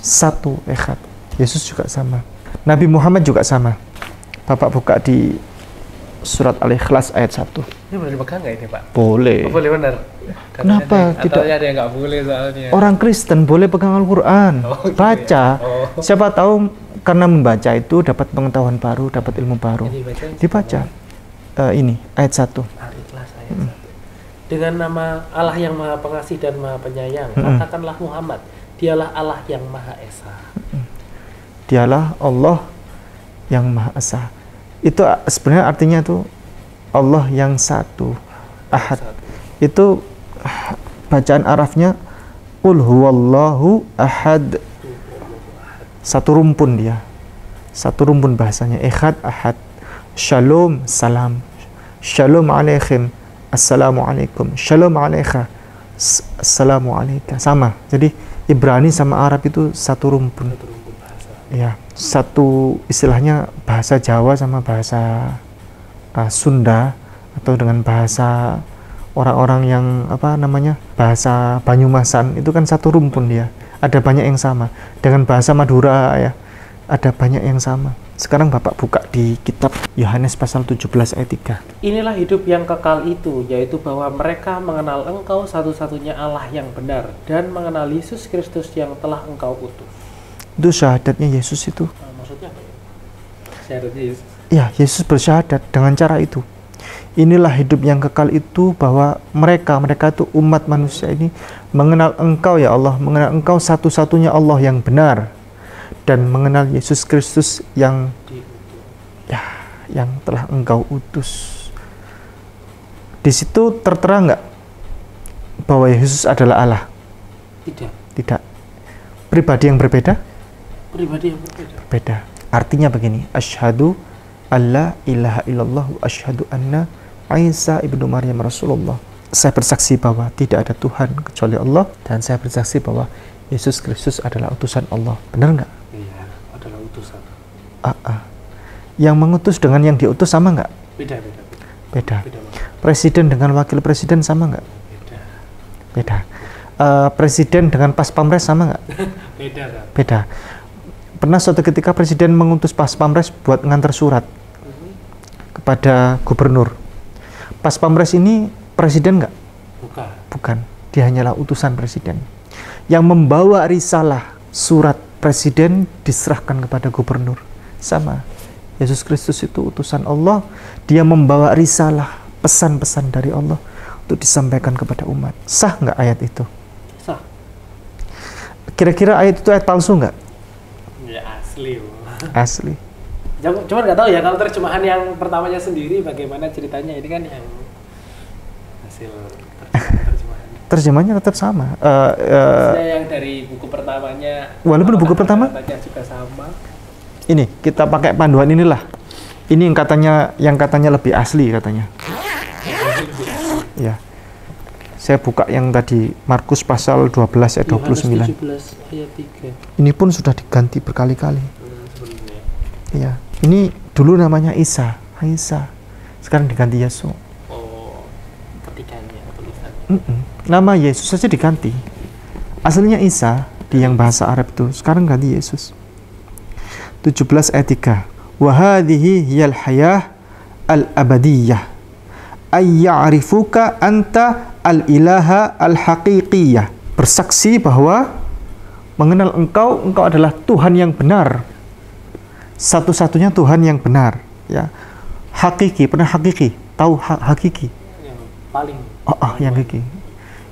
satu, Echad. Yesus juga sama. Nabi Muhammad juga sama. Bapak buka di surat Al-Ikhlas ayat 1. Ini boleh dipegang nggak ini, Pak? Boleh. Oh, boleh, benar. Kenapa tidak? Atau ada yang nggak boleh soalnya. Orang Kristen boleh pegang Al-Quran, Gitu baca. ya? Oh. Siapa tahu karena membaca itu dapat pengetahuan baru, dapat ilmu baru. Dibaca. Ini ayat 1. Al-Ikhlas ayat 1. Dengan nama Allah yang Maha Pengasih dan Maha Penyayang, katakanlah Muhammad, dialah Allah yang Maha Esa. Dialah Allah yang Maha Esa. Itu sebenarnya artinya itu Allah yang satu, Ahad. Itu bacaan Arabnya Qul huwallahu ahad. Satu rumpun dia. Satu rumpun bahasanya, Echad, Ahad. Shalom, salam. Shalom alaikum, assalamualaikum. Shalom alaika, assalamualaikum. Sama. Jadi Ibrani sama Arab itu satu rumpun. Ya, satu istilahnya bahasa Jawa sama bahasa Sunda, atau dengan bahasa orang-orang yang bahasa Banyumasan, itu kan satu rumpun dia. Ada banyak yang sama. Dengan bahasa Madura ya, ada banyak yang sama. Sekarang Bapak buka di kitab Yohanes pasal 17 ayat 3. Inilah hidup yang kekal itu, yaitu bahwa mereka mengenal Engkau satu-satunya Allah yang benar, dan mengenal Yesus Kristus yang telah Engkau utus. Itu syahadatnya Yesus itu. Maksudnya apa ya? Syahadatnya Yesus? Ya, Yesus bersyahadat dengan cara itu. Inilah hidup yang kekal itu, bahwa mereka itu umat manusia ini mengenal Engkau ya Allah, mengenal Engkau satu-satunya Allah yang benar, dan mengenal Yesus Kristus yang telah Engkau utus. Di situ tertera nggak bahwa Yesus adalah Allah? Tidak. Pribadi yang berbeda? Pribadi yang berbeda. Berbeda. Artinya begini, asyhadu alla ilaha illallah wa asyhadu anna Isa ibnu Maryam Rasulullah. Saya bersaksi bahwa tidak ada Tuhan kecuali Allah, dan saya bersaksi bahwa Yesus Kristus adalah utusan Allah. Benar nggak? Iya, adalah utusan. Yang mengutus dengan yang diutus sama nggak? Beda. Presiden dengan wakil presiden sama nggak? Beda. Presiden dengan pas pampres sama nggak? Beda. Pernah suatu ketika presiden mengutus pas pampres buat ngantar surat kepada gubernur. Pas pampres ini presiden nggak? Bukan. Dia hanyalah utusan presiden. Yang membawa risalah surat presiden diserahkan kepada gubernur. Sama. Yesus Kristus itu utusan Allah. Dia membawa risalah, pesan-pesan dari Allah untuk disampaikan kepada umat. Sah nggak ayat itu? Sah. Kira-kira ayat itu ayat palsu nggak? Ya asli. Asli. Cuma nggak tahu ya kalau terjemahan yang pertamanya sendiri bagaimana ceritanya, ini kan yang hasil terjemahan. Terjemahannya tetap sama. Yang dari buku pertamanya. Walaupun buku pertama juga sama. Ini kita pakai panduan inilah. Ini yang katanya lebih asli katanya. Ya. Saya buka yang tadi Markus pasal 12 ayat 29. 17 ayat 3. Ini pun sudah diganti berkali-kali. Iya. Ini dulu namanya Isa. Sekarang diganti Yesus. Oh, ketikannya tulisannya. Nama Yesus saja diganti. Aslinya Isa di yang bahasa Arab itu, sekarang ganti Yesus. 17 ayat 3. Wa hadhihi hiyal hayah al-abadiyah ay ya'rifuka anta al-ilaha al-haqiqiyah. Bersaksi bahwa mengenal engkau adalah Tuhan yang benar. Satu-satunya Tuhan yang benar, ya. Hakiki, pernah hakiki? Tahu hakiki? Yang paling. Yang hakiki.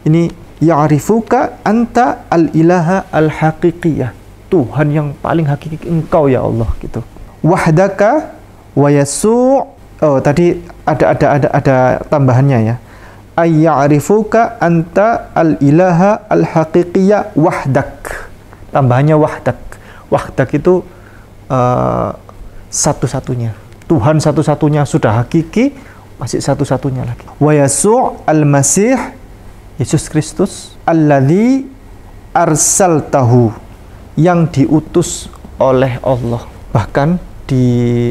Ini ya'rifuka anta al-ilaha al-haqiqiyah. Tuhan yang paling hakiki engkau ya Allah gitu. Wahdaka wa yasu'. Oh, tadi ada tambahannya ya. Ay ya'rifuka anta al-ilaha al-haqiqiyah wahdak. Tambahannya wahdak. Wahdak itu satu-satunya. Tuhan satu-satunya, sudah hakiki, masih satu-satunya lagi. Wa yasu' al-masih, Yesus Kristus, alladzi arsaltahu, yang diutus oleh Allah. Bahkan di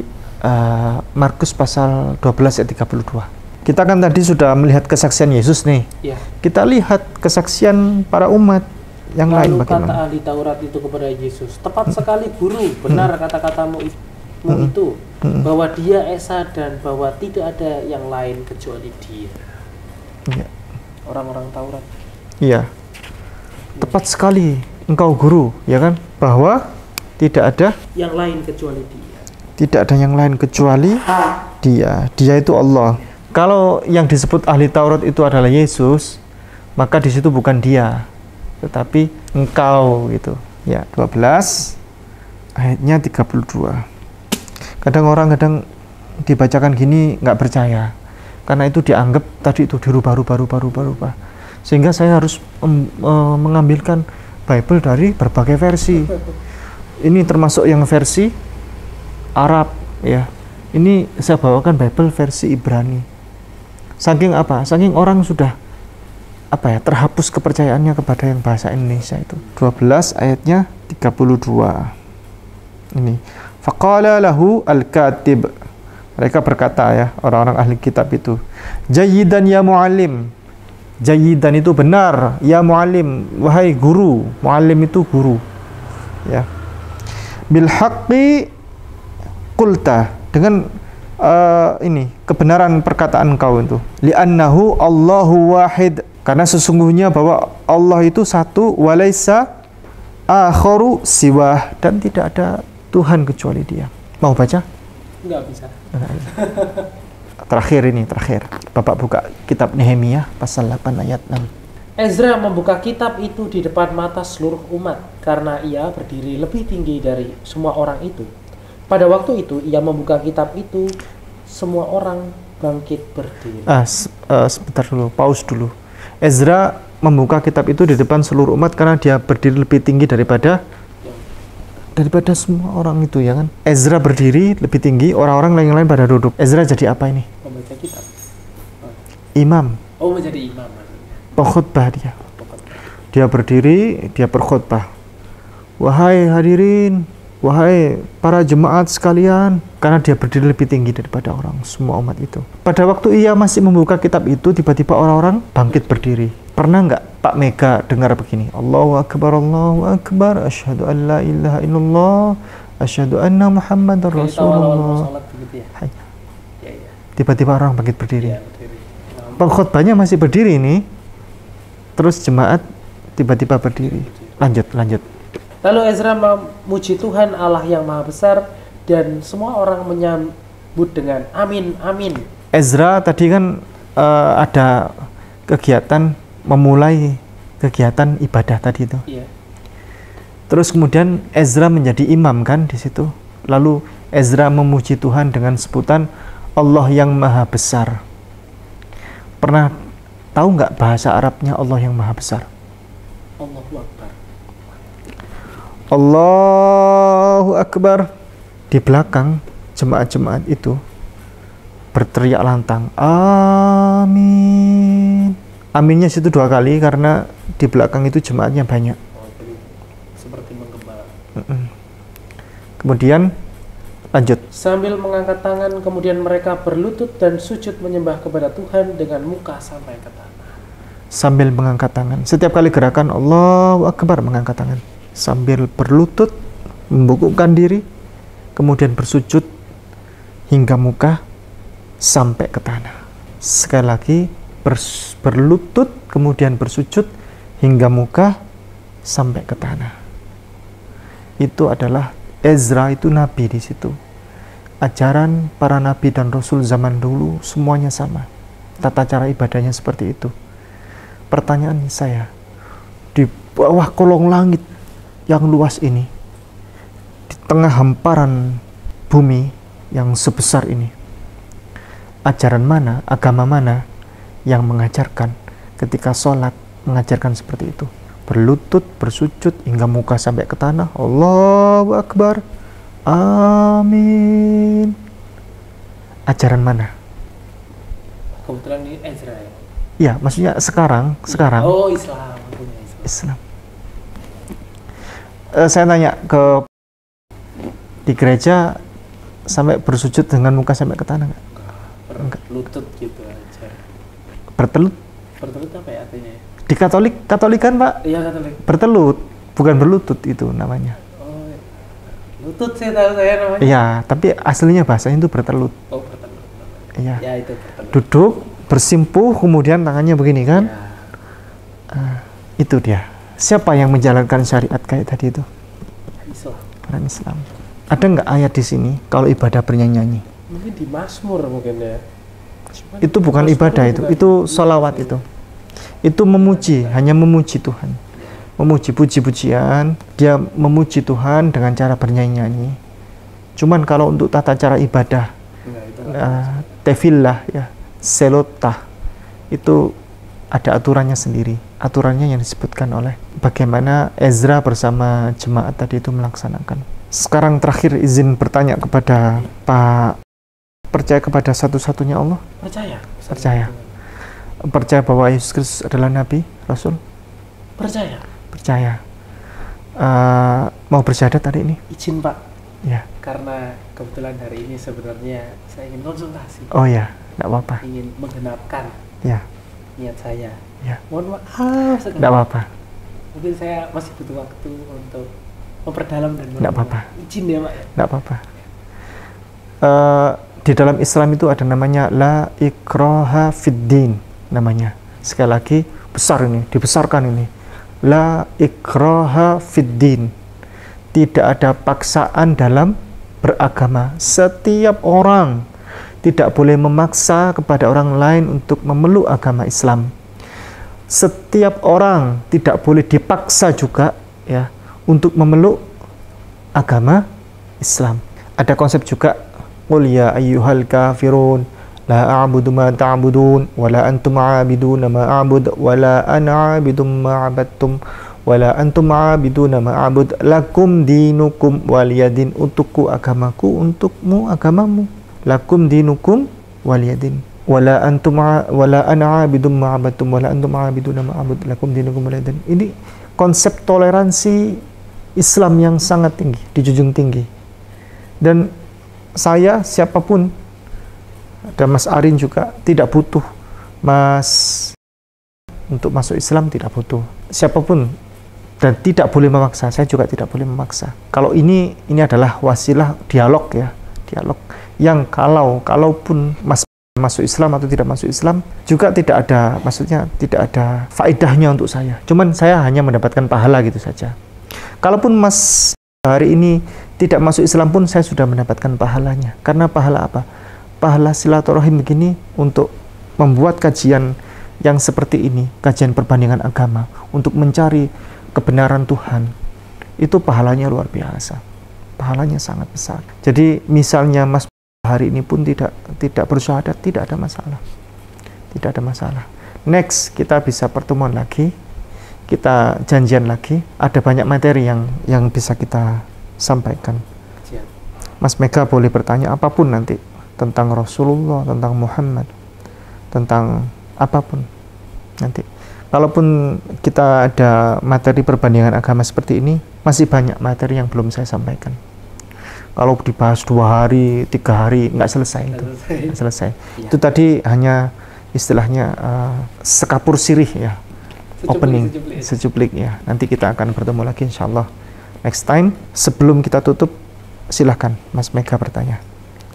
Markus pasal 12 ayat 32. Kita kan tadi sudah melihat kesaksian Yesus nih. Ya. Kita lihat kesaksian para umat yang lain bagaimana. Kata ahli Taurat itu kepada Yesus, tepat sekali guru, benar kata-katamu itu, bahwa dia Esa dan bahwa tidak ada yang lain kecuali dia. Ya. Orang-orang Taurat. Iya. Tepat sekali engkau guru, ya kan? Bahwa tidak ada yang lain kecuali dia. Tidak ada yang lain kecuali dia. Dia itu Allah. Kalau yang disebut ahli Taurat itu adalah Yesus, maka di situ bukan dia, tetapi engkau gitu. Ya, 12 ayatnya 32. Kadang orang dibacakan gini nggak percaya. Karena itu dianggap tadi itu dirubah. Sehingga saya harus mengambilkan Bible dari berbagai versi. Ini termasuk yang versi Arab ya. Ini saya bawakan Bible versi Ibrani. Saking apa? Saking orang sudah terhapus kepercayaannya kepada yang bahasa Indonesia itu. 12 ayatnya 32. Ini. Faqala lahu al-katib. Mereka berkata ya, orang-orang ahli kitab itu. Jayyidan ya muallim. Jayyidan itu benar, ya muallim, wahai guru. Muallim itu guru. Ya. Bil haqqi qulta, dengan ini kebenaran perkataan kau itu. Li'annahu Allahu wahid, karena sesungguhnya bahwa Allah itu satu, walaisa akharu siwah, dan tidak ada Tuhan kecuali Dia. Mau baca? Enggak bisa. Terakhir. Bapak buka kitab Nehemia pasal 8 ayat 6. Ezra membuka kitab itu di depan mata seluruh umat karena ia berdiri lebih tinggi dari semua orang itu. Pada waktu itu ia membuka kitab itu, semua orang bangkit berdiri. Sebentar dulu, pause dulu. Ezra membuka kitab itu di depan seluruh umat karena dia berdiri lebih tinggi daripada semua orang itu, ya kan? Ezra berdiri lebih tinggi, orang-orang lain pada duduk. Ezra jadi apa ini? Membaca kitab. Imam. Oh, menjadi imam. Pengkhotbah dia. Dia berdiri, dia berkhotbah. Wahai hadirin, wahai para jemaat sekalian, karena dia berdiri lebih tinggi daripada orang semua umat itu. Pada waktu ia masih membuka kitab itu, tiba-tiba orang-orang bangkit berdiri. Pernah nggak Pak Mega dengar begini? Allahu Akbar, asyhadu an la ilaha illallah, asyhadu anna Muhammadar Rasulullah. Tiba-tiba orang bangkit berdiri. Pengkhotbahnya masih berdiri ini, terus jemaat tiba-tiba berdiri. Lanjut. Lalu Ezra memuji Tuhan Allah yang Maha Besar dan semua orang menyambut dengan amin, amin. Ezra tadi kan ada kegiatan, memulai kegiatan ibadah tadi itu. Iya. Terus kemudian Ezra menjadi imam kan di situ. Lalu Ezra memuji Tuhan dengan sebutan Allah yang Maha Besar. Pernah tahu nggak bahasa Arabnya Allah yang Maha Besar? Allahu Akbar. Allahu Akbar. Di belakang jemaat-jemaat itu berteriak lantang, amin. Aminnya situ 2 kali karena di belakang itu jemaatnya banyak. Jadi seperti menggembala. Kemudian lanjut. Sambil mengangkat tangan, kemudian mereka berlutut dan sujud menyembah kepada Tuhan dengan muka sampai ke tanah. Sambil mengangkat tangan. Setiap kali gerakan Allahu Akbar mengangkat tangan. Sambil berlutut, membungkukkan diri, kemudian bersujud hingga muka sampai ke tanah. Sekali lagi, berlutut, kemudian bersujud hingga muka sampai ke tanah. Itu adalah Ezra, itu nabi di situ. Ajaran para nabi dan rasul zaman dulu semuanya sama. Tata cara ibadahnya seperti itu. Pertanyaan saya, di bawah kolong langit yang luas ini, di tengah hamparan bumi yang sebesar ini, ajaran mana, agama mana yang mengajarkan ketika sholat mengajarkan seperti itu? Berlutut, bersujud hingga muka sampai ke tanah. Allahu Akbar, amin. Ajaran mana? Kebetulan ini Ezra ya? Ya, maksudnya sekarang. Oh, Islam. Islam. Saya tanya di gereja sampai bersujud dengan muka sampai ke tanah nggak? Berlutut gitu aja. Bertelut apa ya artinya? di Katolikan Pak? Iya, Katolik. Bertelut, bukan berlutut itu namanya. Oh, lutut saya tahu saya namanya. Iya, tapi aslinya bahasanya itu bertelut. Oh, bertelut. Iya. Ya, itu bertelut. Duduk, bersimpuh, kemudian tangannya begini kan? Ya. Itu dia. Siapa yang menjalankan syariat kayak tadi itu? Islam. Orang Islam. Ada nggak ayat di sini kalau ibadah bernyanyi-nyanyi? Mungkin di Mazmur mungkin ya. Cuman Itu bukan Mazmur ibadah itu sholawat itu. Itu memuji, hanya memuji Tuhan. Memuji, puji-pujian. Dia memuji Tuhan dengan cara bernyanyi-nyanyi. Cuman kalau untuk tata cara ibadah, tefillah ya, selotah, itu ada aturannya sendiri. Aturannya yang disebutkan oleh bagaimana Ezra bersama jemaat tadi itu melaksanakan. Sekarang terakhir izin bertanya kepada Pak Percaya kepada satu-satunya Allah? Percaya. Percaya. Percaya bahwa Yesus Kristus adalah Nabi, Rasul? Percaya. Percaya. Mau bersyahadat hari ini? Izin Pak, Ya. karena kebetulan hari ini sebenarnya saya ingin konsultasi. Oh ya, tidak apa-apa. Ingin menggenapkan Ya, niat saya. ya, Mohon maaf sekali. tidak apa-apa. Mungkin saya masih butuh waktu untuk memperdalam dan Tidak apa-apa. Izin ya Pak. Tidak apa-apa. Di dalam Islam itu ada namanya la ikraha fiddin namanya. Sekali lagi, besar ini, dibesarkan ini. La ikraha fiddin. Tidak ada paksaan dalam beragama. Setiap orang tidak boleh memaksa kepada orang lain untuk memeluk agama Islam. Setiap orang tidak boleh dipaksa juga ya untuk memeluk agama Islam. Ada konsep juga, qul ya ayyuhal kafirun la a'budu ma ta'budun wa la antum 'abiduna ma a'bud wa la ana 'abidum ma 'abadtum wa la antum 'abiduna ma a'bud lakum dinukum waliyadin. Untukku agamaku, untukmu agamamu. Lakum dinukum waliyadin. Wala antum wala ana 'abidum ma 'abadtum wala antum 'abiduna ma a'bud lakum dinukum waliyadin. Ini konsep toleransi Islam yang sangat tinggi, dijunjung tinggi. Dan saya, siapapun, dan Mas Arin juga tidak butuh Mas untuk masuk Islam, tidak butuh siapapun, dan tidak boleh memaksa. Saya juga tidak boleh memaksa. Kalau ini adalah wasilah dialog ya, dialog yang kalaupun Mas masuk Islam atau tidak masuk Islam juga tidak ada, maksudnya tidak ada faedahnya untuk saya. Cuman saya hanya mendapatkan pahala gitu saja. Kalaupun Mas hari ini tidak masuk Islam pun saya sudah mendapatkan pahalanya. Karena pahala apa? Pahala silaturahim begini untuk membuat kajian yang seperti ini, kajian perbandingan agama untuk mencari kebenaran Tuhan. Itu pahalanya luar biasa. Pahalanya sangat besar. Jadi misalnya Mas hari ini pun tidak bersyahadat, tidak ada masalah. Tidak ada masalah. Next kita bisa pertemuan lagi. Kita janjian lagi, ada banyak materi yang bisa kita sampaikan. Mas Mega boleh bertanya apapun nanti tentang Rasulullah, tentang Muhammad, tentang apapun nanti. Kalaupun kita ada materi perbandingan agama seperti ini, masih banyak materi yang belum saya sampaikan. Kalau dibahas 2 hari, 3 hari, nggak selesai itu. Nggak selesai. Ya. Itu tadi hanya istilahnya sekapur sirih ya. Opening, sejuplik ya. Nanti kita akan bertemu lagi insyaallah next time. Sebelum kita tutup, silahkan Mas Mega bertanya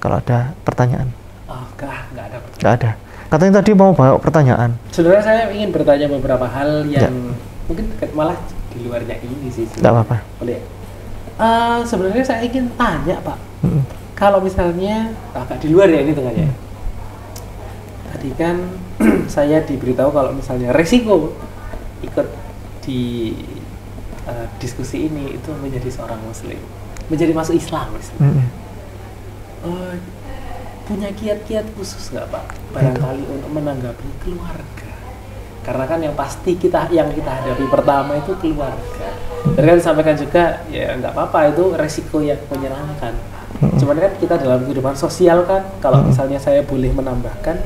kalau ada pertanyaan. Oh, enggak ada. Enggak ada. Katanya tadi mau bawa pertanyaan. Sebenarnya saya ingin bertanya beberapa hal yang mungkin malah di luarnya ini sih. Enggak apa-apa. Boleh. Sebenarnya saya ingin tanya Pak. Kalau misalnya agak di luar ya ini tengahnya. Tadi kan saya diberitahu kalau misalnya resiko ikut di diskusi ini itu menjadi seorang muslim, menjadi masuk Islam punya kiat-kiat khusus nggak Pak barangkali untuk menanggapi keluarga, karena kan yang pasti yang kita hadapi pertama itu keluarga. Dan kan disampaikan juga ya nggak apa-apa, itu resiko yang menyenangkan. Cuman kan kita dalam kehidupan sosial kan, kalau misalnya saya boleh menambahkan,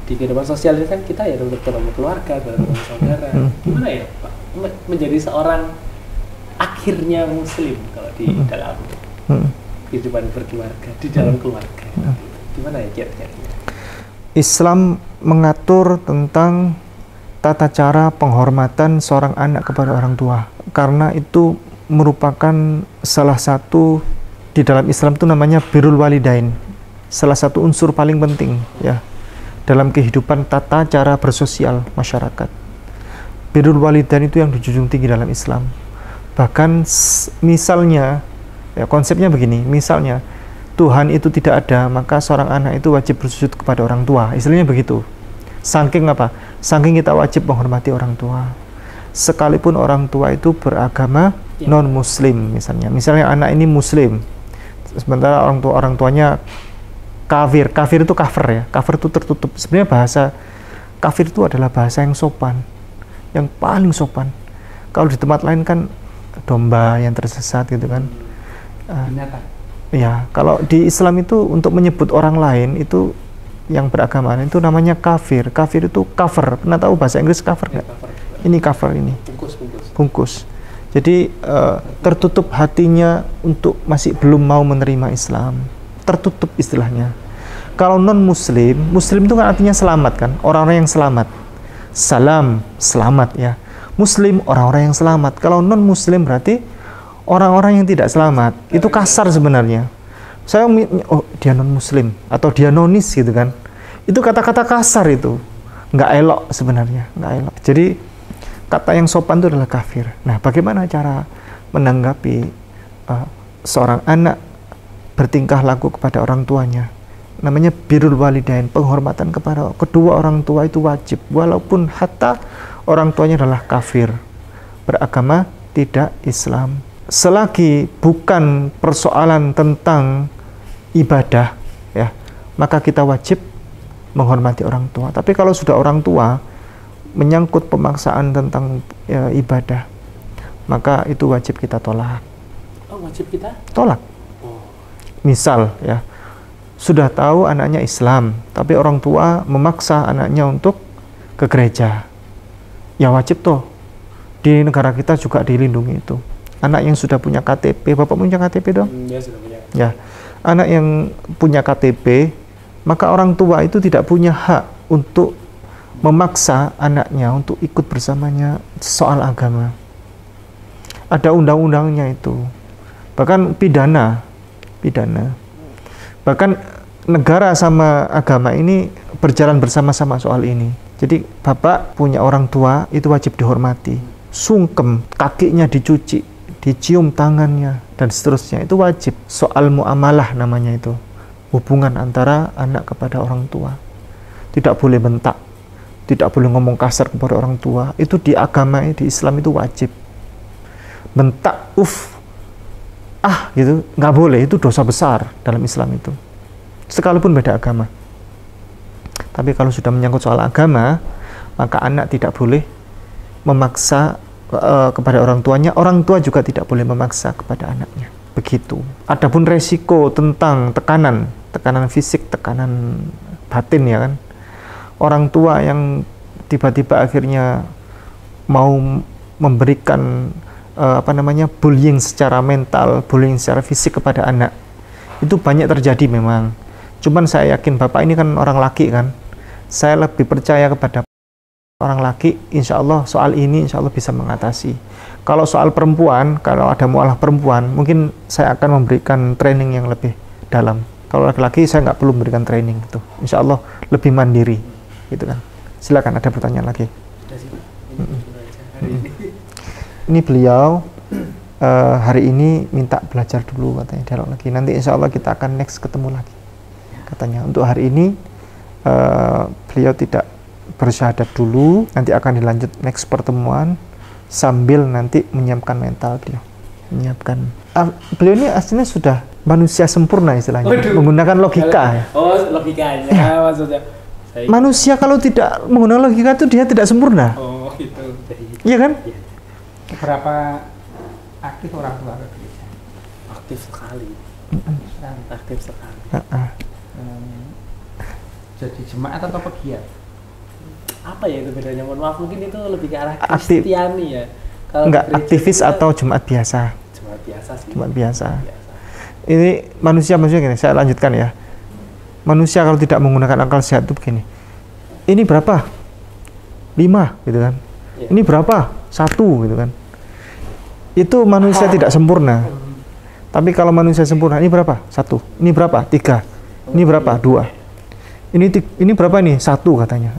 di kehidupan sosial ini kan kita ya tetap ketemu keluarga, ketemu saudara. Gimana ya Pak menjadi seorang akhirnya muslim kalau di dalam kehidupan berkeluarga, di dalam keluarga? Gimana ya kiat-kiatnya? Islam mengatur tentang tata cara penghormatan seorang anak kepada orang tua, karena itu merupakan salah satu di dalam Islam itu namanya birrul walidain, salah satu unsur paling penting ya dalam kehidupan tata cara bersosial masyarakat. Birrul walidain itu yang dijunjung tinggi dalam Islam. Bahkan misalnya ya, konsepnya begini, misalnya Tuhan itu tidak ada, maka seorang anak itu wajib bersujud kepada orang tua, istilahnya begitu. Saking apa? Saking kita wajib menghormati orang tua, sekalipun orang tua itu beragama non muslim. Misalnya anak ini muslim, sementara orang tuanya kafir. Kafir itu kafir ya, kafir itu tertutup. Sebenarnya bahasa kafir itu adalah bahasa yang sopan, yang paling sopan. Kalau di tempat lain kan domba yang tersesat gitu kan, Ya, kalau di Islam itu untuk menyebut orang lain itu yang beragama itu namanya kafir. Kafir itu cover. Pernah tahu bahasa Inggris cover nggak? Ini cover ini. Bungkus. Jadi tertutup hatinya untuk masih belum mau menerima Islam. Tertutup istilahnya. Kalau non Muslim, Muslim itu kan artinya selamat kan? Orang-orang yang selamat. Salam, selamat ya. Muslim, orang-orang yang selamat. Kalau non Muslim berarti orang-orang yang tidak selamat. Itu kasar sebenarnya. Saya, oh dia non Muslim atau dia nonis gitu kan. Itu kata-kata kasar itu. Nggak elok sebenarnya, nggak elok. Jadi kata yang sopan itu adalah kafir. Nah, bagaimana cara menanggapi seorang anak bertingkah laku kepada orang tuanya? Namanya birrul walidain, penghormatan kepada kedua orang tua itu wajib, walaupun hatta orang tuanya adalah kafir, beragama tidak Islam. Selagi bukan persoalan tentang ibadah, ya, maka kita wajib menghormati orang tua. Tapi kalau sudah orang tua menyangkut pemaksaan tentang ibadah, maka itu wajib kita tolak. Oh, wajib kita tolak. Misal ya, sudah tahu anaknya Islam, tapi orang tua memaksa anaknya untuk ke gereja, ya wajib toh. Di negara kita juga dilindungi itu. Anak yang sudah punya KTP, Bapak punya KTP dong? Ya, sudah punya. Ya, anak yang punya KTP, maka orang tua itu tidak punya hak untuk memaksa anaknya untuk ikut bersamanya soal agama. Ada undang-undangnya itu, bahkan pidana. Bahkan negara sama agama ini berjalan bersama-sama soal ini. Jadi bapak punya orang tua itu wajib dihormati, sungkem, kakinya dicuci, dicium tangannya, dan seterusnya. Itu wajib. Soal muamalah namanya itu, hubungan antara anak kepada orang tua. Tidak boleh bentak, tidak boleh ngomong kasar kepada orang tua. Itu di agama, di Islam itu wajib. Bentak, gitu, nggak boleh. Itu dosa besar dalam Islam itu, sekalipun beda agama. Tapi kalau sudah menyangkut soal agama, maka anak tidak boleh memaksa kepada orang tuanya. Orang tua juga tidak boleh memaksa kepada anaknya. Begitu. Adapun resiko tentang tekanan fisik, tekanan batin ya kan. Orang tua yang tiba-tiba akhirnya mau memberikan bullying secara mental, bullying secara fisik kepada anak, itu banyak terjadi memang. Cuman saya yakin bapak ini kan orang laki kan, saya lebih percaya kepada orang laki. Insya Allah soal ini insya Allah bisa mengatasi. Kalau soal perempuan, kalau ada mualah perempuan, mungkin saya akan memberikan training yang lebih dalam. Kalau laki-laki saya nggak perlu memberikan training itu, insya Allah lebih mandiri gitu kan. Silakan, ada pertanyaan lagi. Ini beliau hari ini minta belajar dulu katanya, dialog lagi. Nanti insya Allah kita akan next ketemu lagi katanya. Untuk hari ini beliau tidak bersyahadat dulu, nanti akan dilanjut next pertemuan sambil nanti menyiapkan mental beliau. Beliau ini aslinya sudah manusia sempurna istilahnya. Waduh. Menggunakan logika ya. Oh, logikanya ya. Maksudnya manusia kalau tidak menggunakan logika itu dia tidak sempurna. Oh, gitu. Iya kan? Ya. Berapa aktif orang tua ke gereja? Aktif sekali. Jadi jemaat atau pegiat? Apa ya itu bedanya? Mohon maaf, mungkin itu lebih ke arah Kristiani ya. Kalau enggak, aktivis atau jemaat biasa? Jemaat biasa sih. Jemaat biasa. Ini manusia gini, saya lanjutkan ya. Manusia kalau tidak menggunakan akal sehat itu begini. Ini berapa? 5 gitu kan. Ya. Ini berapa? 1 gitu kan. Itu manusia tidak sempurna. Tapi kalau manusia sempurna, ini berapa? 1. Ini berapa? 3. Ini berapa? 2. Ini berapa nih? 1 katanya.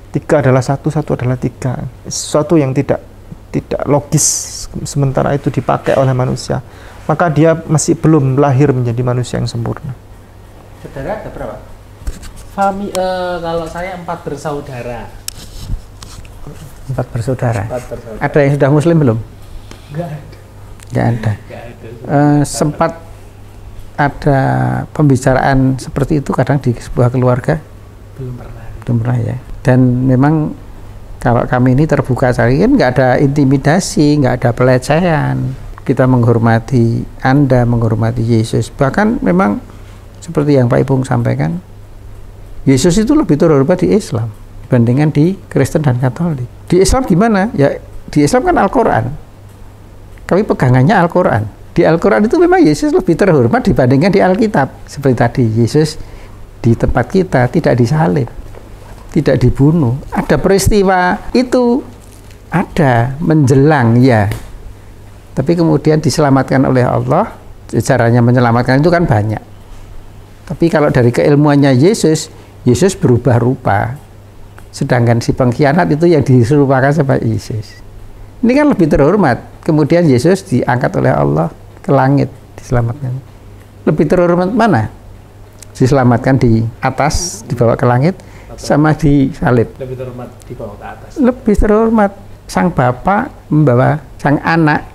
3 adalah 1 adalah 3. Sesuatu yang tidak logis, sementara itu dipakai oleh manusia, maka dia masih belum lahir menjadi manusia yang sempurna. Saudara ada berapa? Kalau saya 4 bersaudara. 4 bersaudara. Ada yang sudah muslim belum? Nggak ada. Sempat ada pembicaraan seperti itu kadang di sebuah keluarga? Belum pernah ya. Dan memang kalau kami ini terbuka sekali, kan nggak ada intimidasi, nggak ada pelecehan, kita menghormati Anda, menghormati Yesus. Bahkan memang seperti yang Pak Ipung sampaikan, Yesus itu lebih terhormat di Islam dibandingkan di Kristen dan Katolik. Di Islam gimana? Ya di Islam kan Al-Quran. Kami pegangannya Al-Quran. Di Al-Quran itu memang Yesus lebih terhormat dibandingkan di Alkitab. Seperti tadi, Yesus di tempat kita tidak disalib, tidak dibunuh. Ada peristiwa itu, ada menjelang ya. Tapi kemudian diselamatkan oleh Allah. Caranya menyelamatkan itu kan banyak. Tapi kalau dari keilmuannya Yesus, Yesus berubah rupa. Sedangkan si pengkhianat itu yang diserupakan sama Yesus. Ini kan lebih terhormat. Kemudian Yesus diangkat oleh Allah ke langit, diselamatkan. Lebih terhormat mana? Diselamatkan di atas, dibawa ke langit, sama disalib. Lebih terhormat dibawa ke atas. Lebih terhormat. Sang Bapa membawa sang anak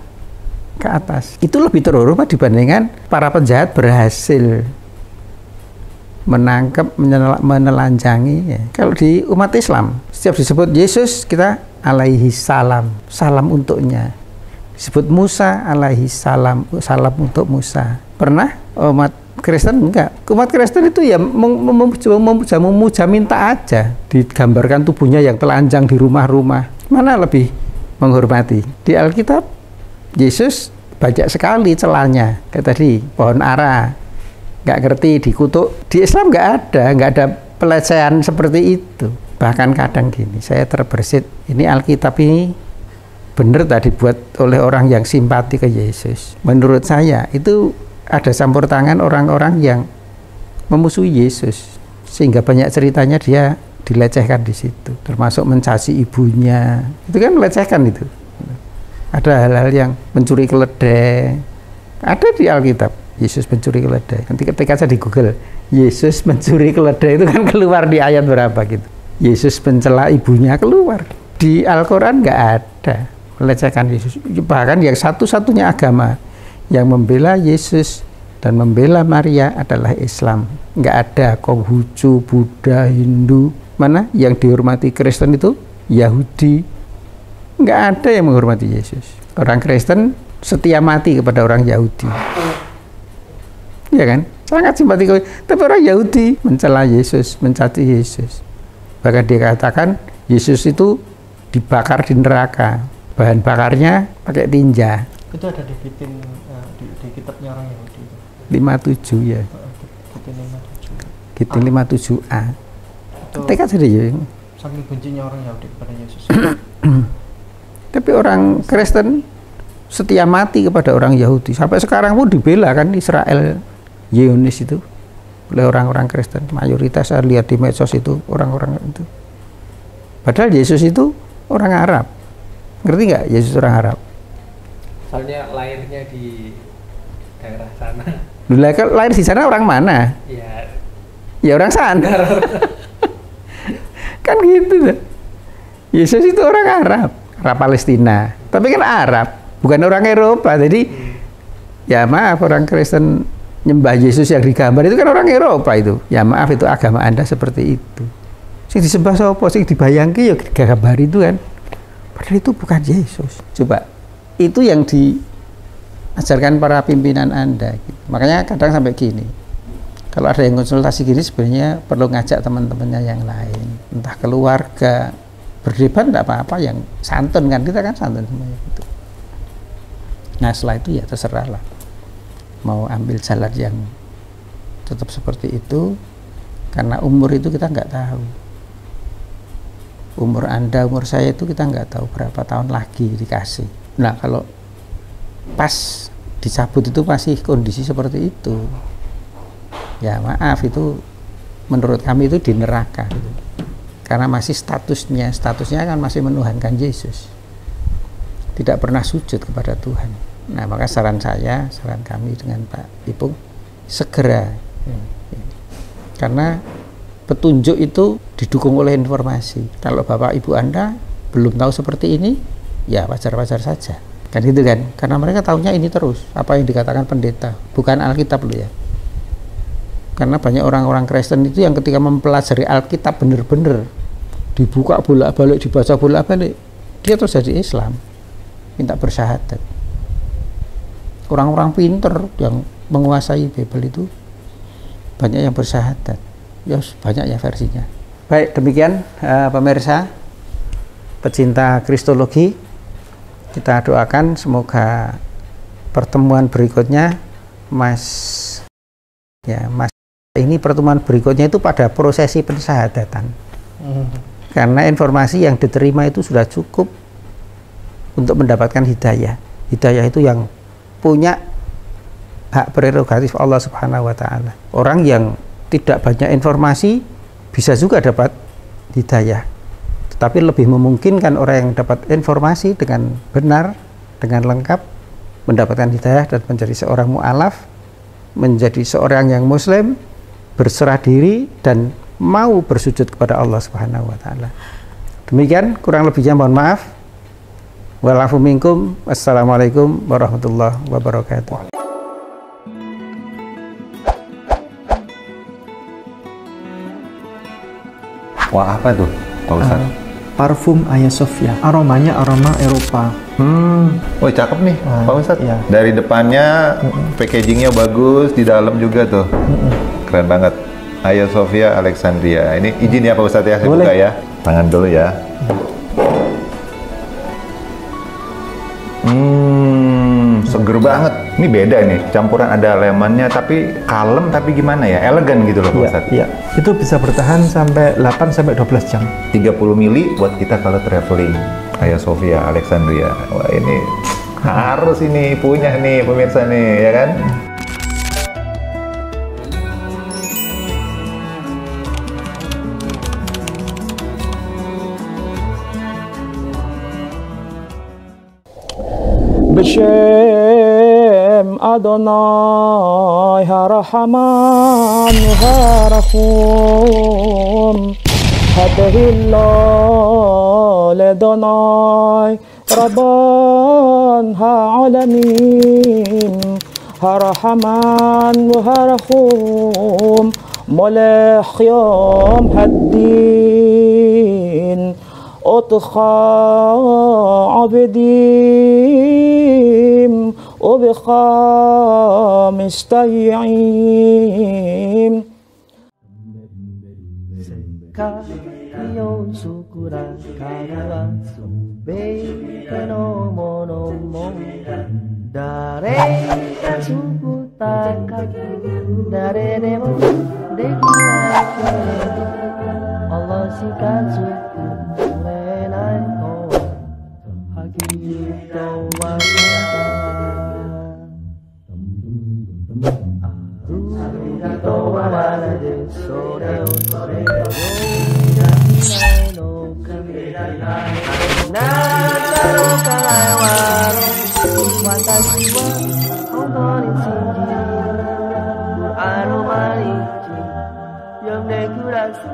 ke atas. Itu lebih terhormat dibandingkan para penjahat berhasil menangkap, menelanjangi. Ya. Kalau di umat Islam, setiap disebut Yesus, kita alaihi salam, salam untuknya. Disebut Musa, alaihi salam, salam untuk Musa. Pernah umat Kristen? Enggak. Umat Kristen itu ya memuja, minta aja. Digambarkan tubuhnya yang telanjang di rumah-rumah. Mana lebih menghormati? Di Alkitab, Yesus banyak sekali celahnya. Kayak tadi, pohon ara. Nggak ngerti, dikutuk. Di Islam nggak ada pelecehan seperti itu. Bahkan kadang gini, saya terbersit, ini Alkitab ini benar tadi dibuat oleh orang yang simpati ke Yesus. Menurut saya itu ada campur tangan orang-orang yang memusuhi Yesus, sehingga banyak ceritanya dia dilecehkan di situ, termasuk mencaci ibunya. Itu kan melecehkan itu. Ada hal-hal yang mencuri keledai. Ada di Alkitab, Yesus mencuri keledai. Nanti ketika saya di Google, Yesus mencuri keledai itu kan keluar di ayat berapa gitu. Yesus mencela ibunya keluar. Di Al-Quran nggak ada melecehkan Yesus. Bahkan yang satu-satunya agama yang membela Yesus dan membela Maria adalah Islam. Nggak ada Konghucu, Buddha, Hindu. Mana yang dihormati Kristen itu? Yahudi. Nggak ada yang menghormati Yesus. Orang Kristen setia mati kepada orang Yahudi. Ya kan? Sangat simpati. Tapi orang Yahudi mencela Yesus, mencaci Yesus. Bahkan dia katakan Yesus itu dibakar di neraka. Bahan bakarnya pakai tinja. Itu ada di kitabnya orang Yahudi itu. 57 ya. Giting 57A. Ketika jadi saking bencinya orang Yahudi kepada Yesus. Tapi orang Kristen setia mati kepada orang Yahudi. Sampai sekarang pun dibela kan Israel Zionis itu oleh orang-orang Kristen. Mayoritas saya lihat di medsos itu orang-orang itu. Padahal Yesus itu orang Arab. Ngerti nggak Yesus orang Arab? Soalnya lahirnya di daerah sana. Lahir di sana orang mana? Ya orang sana. Kan gitu deh. Yesus itu orang Arab Palestina. Tapi kan Arab, bukan orang Eropa. Jadi ya maaf, orang Kristen nyembah Yesus yang digambar itu kan orang Eropa itu. Ya maaf, itu agama Anda seperti itu. Sing disembah sapa, sing dibayangke ya gambar itu kan. Padahal itu bukan Yesus. Coba, itu yang diajarkan para pimpinan Anda gitu. Makanya kadang sampai gini, kalau ada yang konsultasi gini sebenarnya perlu ngajak teman-temannya yang lain, entah keluarga, berdebat enggak apa-apa, yang santun kan, kita kan santun semuanya gitu. Nah setelah itu ya terserah lah, mau ambil jalan yang tetap seperti itu, karena umur itu kita nggak tahu. Umur Anda, umur saya itu kita nggak tahu berapa tahun lagi dikasih. Nah kalau pas dicabut itu masih kondisi seperti itu, ya maaf, itu menurut kami itu di neraka gitu. Karena masih statusnya kan masih menuhankan Yesus, tidak pernah sujud kepada Tuhan. Nah maka saran kami dengan Pak Ipung segera, karena petunjuk itu didukung oleh informasi. Kalau Bapak Ibu Anda belum tahu seperti ini, ya wajar-wajar saja kan gitu kan, karena mereka tahunya ini terus apa yang dikatakan pendeta, bukan Alkitab loh ya. Karena banyak orang-orang Kristen itu yang ketika mempelajari Alkitab benar-benar dibuka bolak-balik, dibaca bolak-balik, dia terus jadi Islam, minta bersyahadat. orang-orang pinter yang menguasai Bible itu banyak yang bersyahadat. Ya banyak ya versinya. Baik, demikian pemirsa pecinta kristologi, kita doakan semoga pertemuan berikutnya Mas ini pertemuan berikutnya itu pada prosesi pensyahadatan. Karena informasi yang diterima itu sudah cukup untuk mendapatkan hidayah. Hidayah itu yang punya hak prerogatif Allah Subhanahu wa taala. Orang yang tidak banyak informasi bisa juga dapat hidayah. Tetapi lebih memungkinkan orang yang dapat informasi dengan benar, dengan lengkap, mendapatkan hidayah dan menjadi seorang mu'alaf, menjadi seorang yang muslim, berserah diri dan mau bersujud kepada Allah Subhanahu wa taala. Demikian, kurang lebihnya mohon maaf. Wa'alafu minkum. Wassalamualaikum warahmatullahi wabarakatuh. Wah, apa tuh Pak Ustadz? Parfum Hagia Sophia, aromanya aroma Eropa. Wah, cakep nih Pak Ustadz. Iya. Dari depannya packagingnya bagus, di dalam juga tuh keren banget. Hagia Sophia Alexandria. Ini izin ya Pak Ustadz ya, saya Boleh. buka ya. Tangan dulu ya. Seger banget. Ini beda nih, campuran ada lemonnya tapi kalem tapi gimana ya, elegan gitu loh Pak Ustadz. Iya. Itu bisa bertahan sampai 8 sampai 12 jam. 30 mili buat kita kalau traveling. Hagia Sophia Alexandria. Wah, ini harus ini punya nih pemirsa nih, ya kan? B'Shem Adonai HaRahman HaRahum Hadahillah Ledonai Rabban Ha'alamin HaRahman HaRahum Molech Yom Haddin أطخى عبديم وبخى مستيعيم Allah sikatsu menai ko hagi to wasa to wala de sore sore no kamera na taro kaiwa watashi wa honto ni shinji aromani yonde kurasu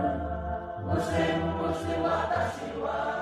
Muslim, watashi wa